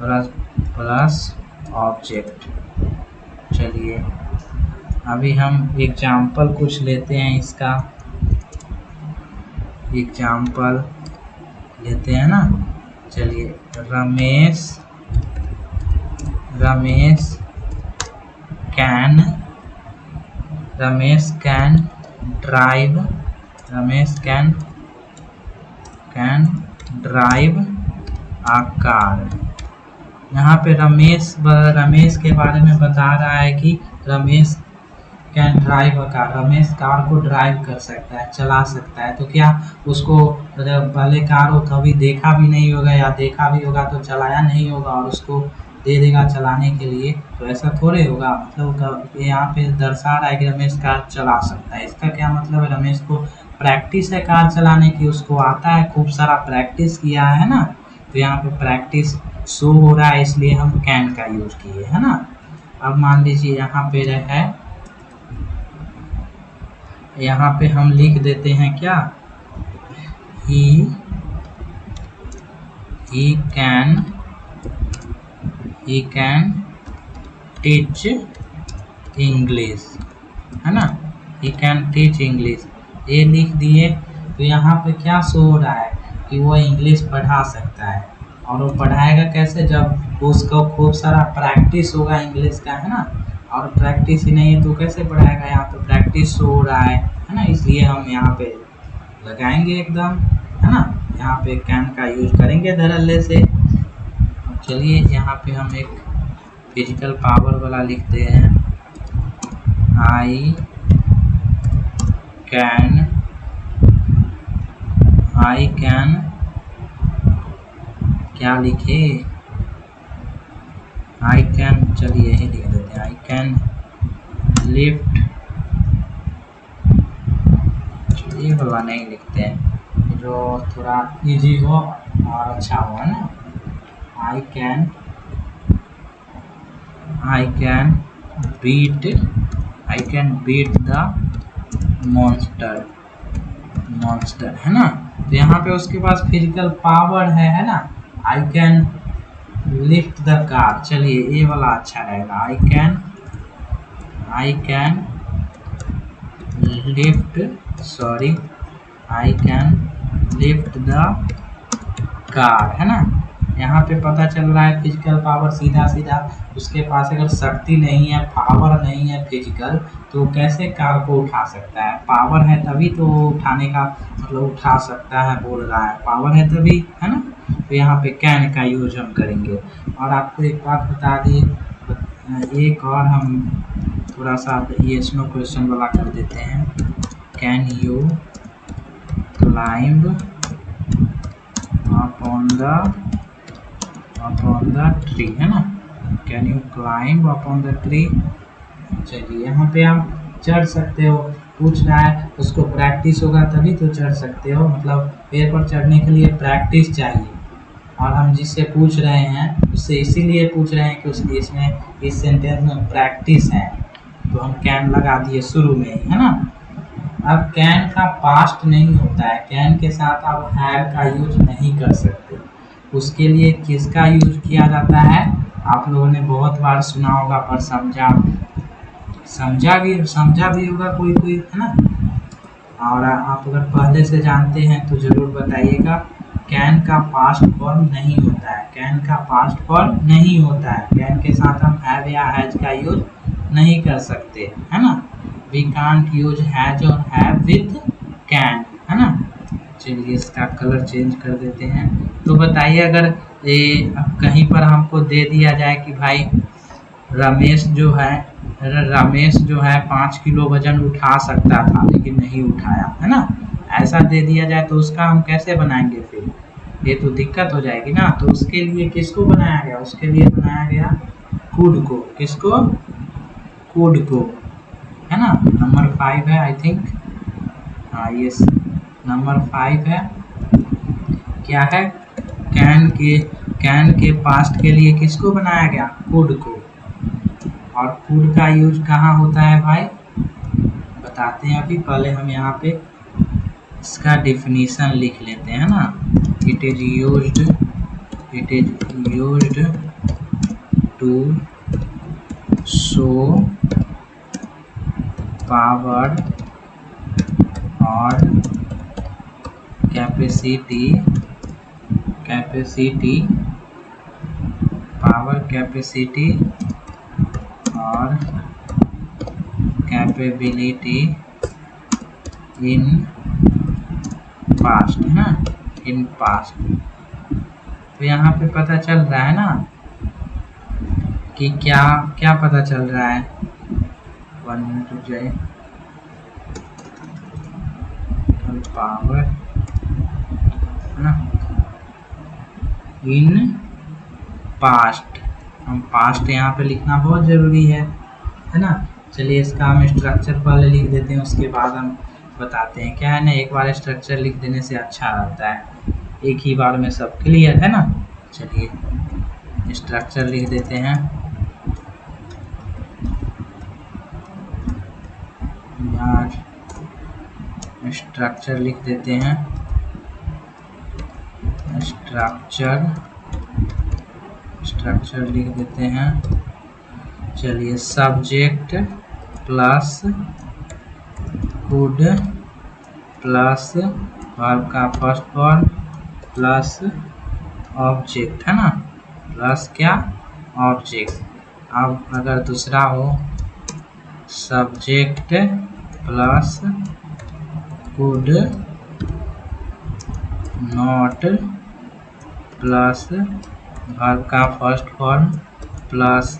Speaker 1: प्लस ऑब्जेक्ट। चलिए अभी हम एग्जाम्पल कुछ लेते हैं, इसका एग्जाम्पल लेते हैं ना। चलिए Ramesh can drive a car. यहाँ पे रमेश के बारे में बता रहा है कि Ramesh can drive a car, Ramesh car को ड्राइव कर सकता है, चला सकता है। तो क्या उसको पहले कार हो कभी देखा भी नहीं होगा, या देखा भी होगा तो चलाया नहीं होगा और उसको दे देगा चलाने के लिए, तो ऐसा थोड़े होगा। मतलब यहाँ पे दर्शा रहा है कि रमेश कार चला सकता है। इसका क्या मतलब है, रमेश को प्रैक्टिस है कार चलाने की, उसको आता है, खूब सारा प्रैक्टिस किया है ना। तो यहाँ पे प्रैक्टिस शो हो रहा है, इसलिए हम कैन का यूज किए है ना। अब मान लीजिए यहाँ पे है, यहाँ पे हम लिख देते हैं क्या, ही कैन टीच इंग्लिश, है ना। ही कैन टीच इंग्लिश, ये लिख दिए। तो यहाँ पे क्या शो हो रहा है कि वो इंग्लिश पढ़ा सकता है। और वो पढ़ाएगा कैसे, जब उसको खूब सारा प्रैक्टिस होगा इंग्लिश का, है ना। और प्रैक्टिस ही नहीं है तो कैसे पढ़ाएगा, यहाँ पे प्रैक्टिस शो हो रहा है ना। इसलिए हम यहाँ पे लगाएंगे एकदम, है ना। यहाँ पे कैन का यूज करेंगे धड़ल्ले से। चलिए यहाँ पे हम एक फिजिकल पावर वाला लिखते हैं, आई कैन क्या लिखे, आई कैन, चलिए यही लिख देते हैं, आई कैन लिफ्ट, ये वाला नहीं लिखते हैं, जो थोड़ा इजी हो और अच्छा हो, है ना। I can beat the monster, है ना। तो यहाँ पे उसके पास फिजिकल पावर है ना। I can lift the car, चलिए ये वाला अच्छा रहेगा, I can lift the car, है ना। यहाँ पे पता चल रहा है फिजिकल पावर, सीधा सीधा उसके पास अगर शक्ति नहीं है, पावर नहीं है फिजिकल, तो कैसे कार को उठा सकता है। पावर है तभी तो उठाने का, मतलब उठा सकता है, बोल रहा है पावर है तभी, है ना। तो यहाँ पे कैन का यूज हम करेंगे। और आपको एक बात बता दी, एक और हम थोड़ा सा ये स्नो क्वेश्चन वाला कर देते हैं, can you climb upon the tree, है ना। Can you climb upon the tree, चलिए यहाँ पे आप चढ़ सकते हो, पूछ रहा है, उसको प्रैक्टिस होगा तभी तो चढ़ सकते हो, मतलब पेड़ पर चढ़ने के लिए प्रैक्टिस चाहिए। और हम जिससे पूछ रहे हैं उससे इसीलिए पूछ रहे हैं कि उसकी इसमें इस सेंटेंस में प्रैक्टिस है, तो हम कैन लगा दिए शुरू में ही, है ना। अब कैन का पास्ट नहीं होता है, कैन के साथ आप हैव का यूज नहीं कर सकते। उसके लिए किसका यूज किया जाता है, आप लोगों ने बहुत बार सुना होगा, पर समझा भी होगा कोई, है ना। और आप अगर पहले से जानते हैं तो जरूर बताइएगा। कैन का पास्ट फॉर्म नहीं होता है, कैन का पास्ट फॉर्म नहीं होता है, कैन के साथ हम हैव या हैज का यूज नहीं कर सकते, है ना। वी कांट यूज हैज और हैव विथ कैन, है ना। चलिए इसका कलर चेंज कर देते हैं। तो बताइए, अगर कहीं पर हमको दे दिया जाए कि भाई रमेश जो है 5 किलो वजन उठा सकता था लेकिन नहीं उठाया, है ना, ऐसा दे दिया जाए तो उसका हम कैसे बनाएंगे फिर, ये तो दिक्कत हो जाएगी ना। तो उसके लिए किसको बनाया गया, उसके लिए बनाया गया कुड को, किसको, कुड को, है ना। नंबर 5 है आई थिंक, हाँ ये नंबर 5 है, क्या है, कैन के पास्ट के लिए किसको बनाया गया, कुड को। और कुड का यूज कहाँ होता है भाई, बताते हैं अभी, पहले हम यहाँ पे इसका डिफिनीशन लिख लेते हैं ना। It is used to show power और कैपेसिटी, पावर कैपेसिटी और कैपेबिलिटी इन पास्ट, है ना, इन पास्ट। तो यहाँ पे पता चल रहा है ना कि क्या क्या पता चल रहा है, 1 into j पावर है ना इन पास्ट। हम पास्ट यहाँ पे लिखना बहुत ज़रूरी है ना। चलिए इसका हम स्ट्रक्चर पहले लिख देते हैं, उसके बाद हम बताते हैं। क्या है ना, एक बार स्ट्रक्चर लिख देने से अच्छा रहता है, एक ही बार में सब क्लियर है ना। चलिए स्ट्रक्चर लिख देते हैं। यार स्ट्रक्चर लिख देते हैं। स्ट्रक्चर लिख देते हैं। चलिए subject plus could plus verb का फर्स्ट फॉर्म प्लस ऑब्जेक्ट है ना, प्लस क्या ऑब्जेक्ट। अब अगर दूसरा हो subject plus could not plus verb का फर्स्ट फॉर्म प्लस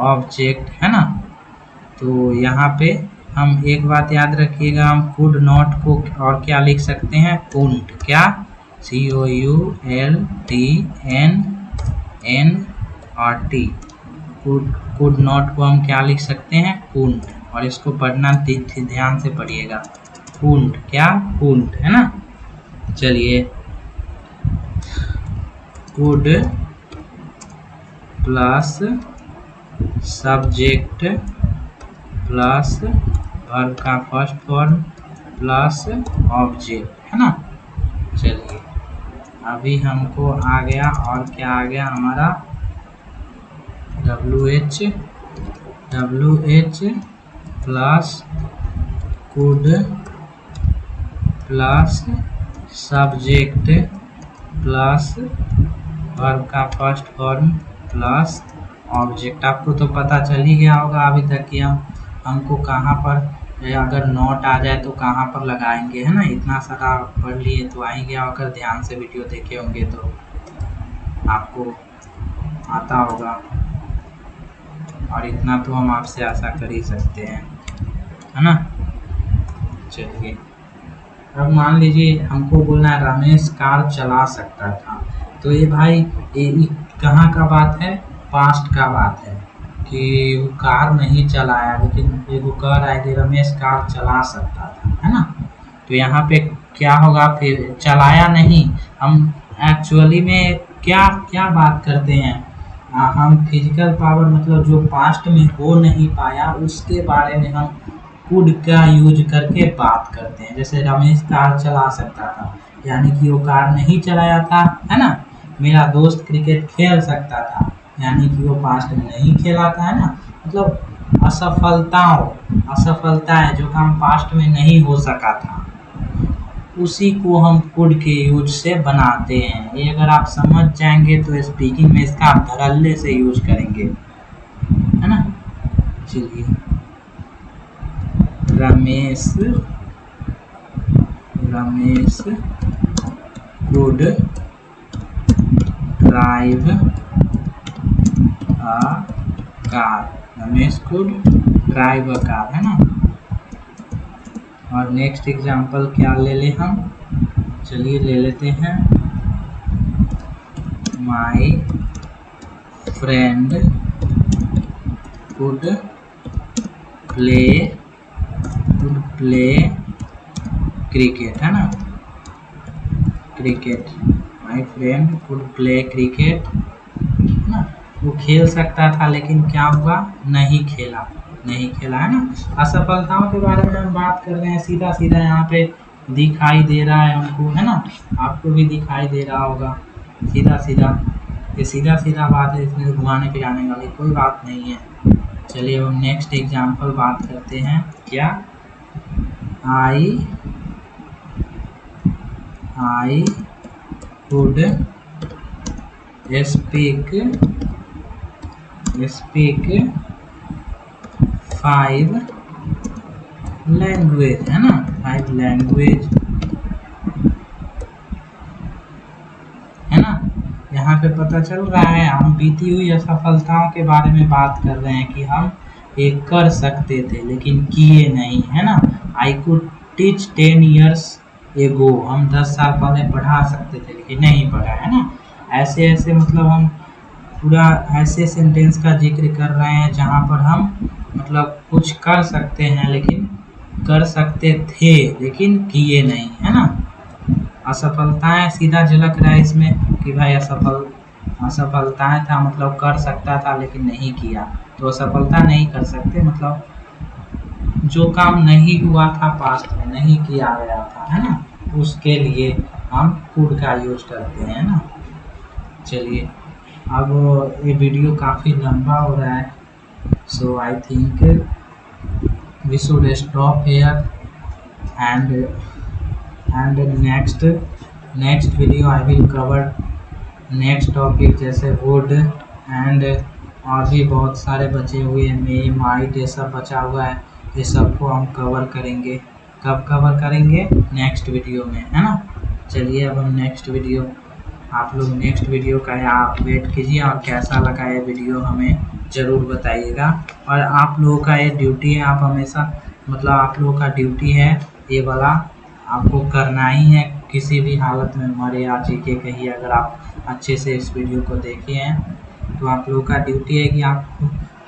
Speaker 1: ऑब्जेक्ट है ना। तो यहाँ पे हम एक बात याद रखिएगा, हम कुड नॉट को और क्या लिख सकते हैं, कुंट। क्या COULTNNOT। कुड नॉट को हम क्या लिख सकते हैं, कुंट। और इसको पढ़ना ध्यान से पढ़िएगा, कुंट। क्या कुंट है ना। चलिए could plus subject plus verb का फर्स्ट फॉर्म प्लस ऑब्जेक्ट है ना। चलिए अभी हमको आ गया, और क्या आ गया हमारा, WH plus could plus subject plus verb का फर्स्ट फॉर्म प्लस ऑब्जेक्ट। आपको तो पता चल ही गया होगा अभी तक कि हमको कहाँ पर अगर नोट आ जाए तो कहाँ पर लगाएंगे है ना। इतना सारा पढ़ लिए तो आ ही गया, अगर ध्यान से वीडियो देखे होंगे तो आपको आता होगा, और इतना तो हम आपसे आशा कर ही सकते हैं है ना। चलिए अब मान लीजिए हमको बोलना है रमेश कार चला सकता था, तो ये भाई ये कहाँ का बात है, पास्ट का बात है कि वो कार नहीं चलाया, लेकिन वो कह रहा है कि रमेश कार चला सकता था है ना। तो यहाँ पे क्या होगा, फिर चलाया नहीं, हम एक्चुअली में क्या क्या बात करते हैं, हम फिजिकल पावर मतलब जो पास्ट में हो नहीं पाया उसके बारे में हम कुड का यूज करके बात करते हैं। जैसे रमेश कार चला सकता था, यानी कि वो कार नहीं चलाया था है ना। मेरा दोस्त क्रिकेट खेल सकता था, यानी कि वो पास्ट में नहीं खेला था है ना। मतलब असफलता है जो काम पास्ट में नहीं हो सका था, उसी को हम कुड के यूज से बनाते हैं। ये अगर आप समझ जाएंगे तो स्पीकिंग में इसका आप धड़ल्ले से यूज करेंगे है ना। चलिए Ramesh could drive a car, Ramesh could drive a car है ना। और नेक्स्ट एग्जांपल क्या ले ले हम, चलिए ले लेते हैं my friend could play cricket है ना। Cricket, my friend could play cricket है ना। वो खेल सकता था लेकिन क्या हुआ, नहीं खेला है ना। असफलताओं के बारे में हम बात कर रहे हैं, सीधा सीधा यहाँ पे दिखाई दे रहा है हमको है ना, आपको भी दिखाई दे रहा होगा। सीधा सीधा बात है, इसमें घुमाने पे जाने वाली कोई बात नहीं है। चलिए हम नेक्स्ट एग्जांपल बात करते हैं। क्या आई कुड स्पीक 5 लैंग्वेज है ना, 5 लैंग्वेज है ना। यहाँ पे पता चल रहा है हम बीती हुई असफलताओं के बारे में बात कर रहे हैं कि हम ये कर सकते थे लेकिन किए नहीं, है ना। आई कुड टीच 10 years एगो, हम 10 साल पहले पढ़ा सकते थे लेकिन नहीं पढ़ा, है ना। ऐसे ऐसे मतलब हम पूरा ऐसे सेंटेंस का जिक्र कर रहे हैं जहाँ पर हम मतलब कुछ कर सकते हैं लेकिन कर सकते थे लेकिन किए नहीं, है ना। असफलताएं सीधा झलक रहा है इसमें कि भाई असफलताएं था मतलब कर सकता था लेकिन नहीं किया, तो असफलता नहीं कर सकते मतलब जो काम नहीं हुआ था पास्ट में, नहीं किया गया था, है ना, उसके लिए हम कुड का यूज करते हैं, ना। चलिए, अब ये वीडियो काफ़ी लंबा हो रहा है, so I think we should stop here and next video I will cover next topic जैसे वुड एंड और भी बहुत सारे बचे हुए हैं, मे माइट, ये सब बचा हुआ है, ये सबको हम कवर करेंगे। कब कवर करेंगे? नेक्स्ट वीडियो में, है ना। चलिए अब हम नेक्स्ट वीडियो, आप लोग नेक्स्ट वीडियो का आप वेट कीजिए और कैसा लगा ये वीडियो हमें ज़रूर बताइएगा। और आप लोगों का ये ड्यूटी है, आप हमेशा मतलब आप लोगों का ड्यूटी है ये वाला, आपको करना ही है किसी भी हालत में, मरे या जी के कहिए। अगर आप अच्छे से इस वीडियो को देखे हैं तो आप लोगों का ड्यूटी है कि आप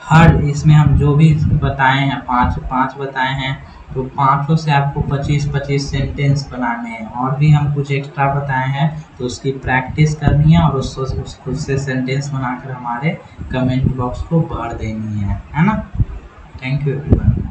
Speaker 1: हर इसमें हम जो भी बताए हैं, पाँच बताए हैं, तो पाँचों से आपको 25-25 सेंटेंस बनाने हैं। और भी हम कुछ एक्स्ट्रा बताए हैं तो उसकी प्रैक्टिस करनी है और उससे सेंटेंस बनाकर हमारे कमेंट बॉक्स को भर देनी है ना। Thank you everyone.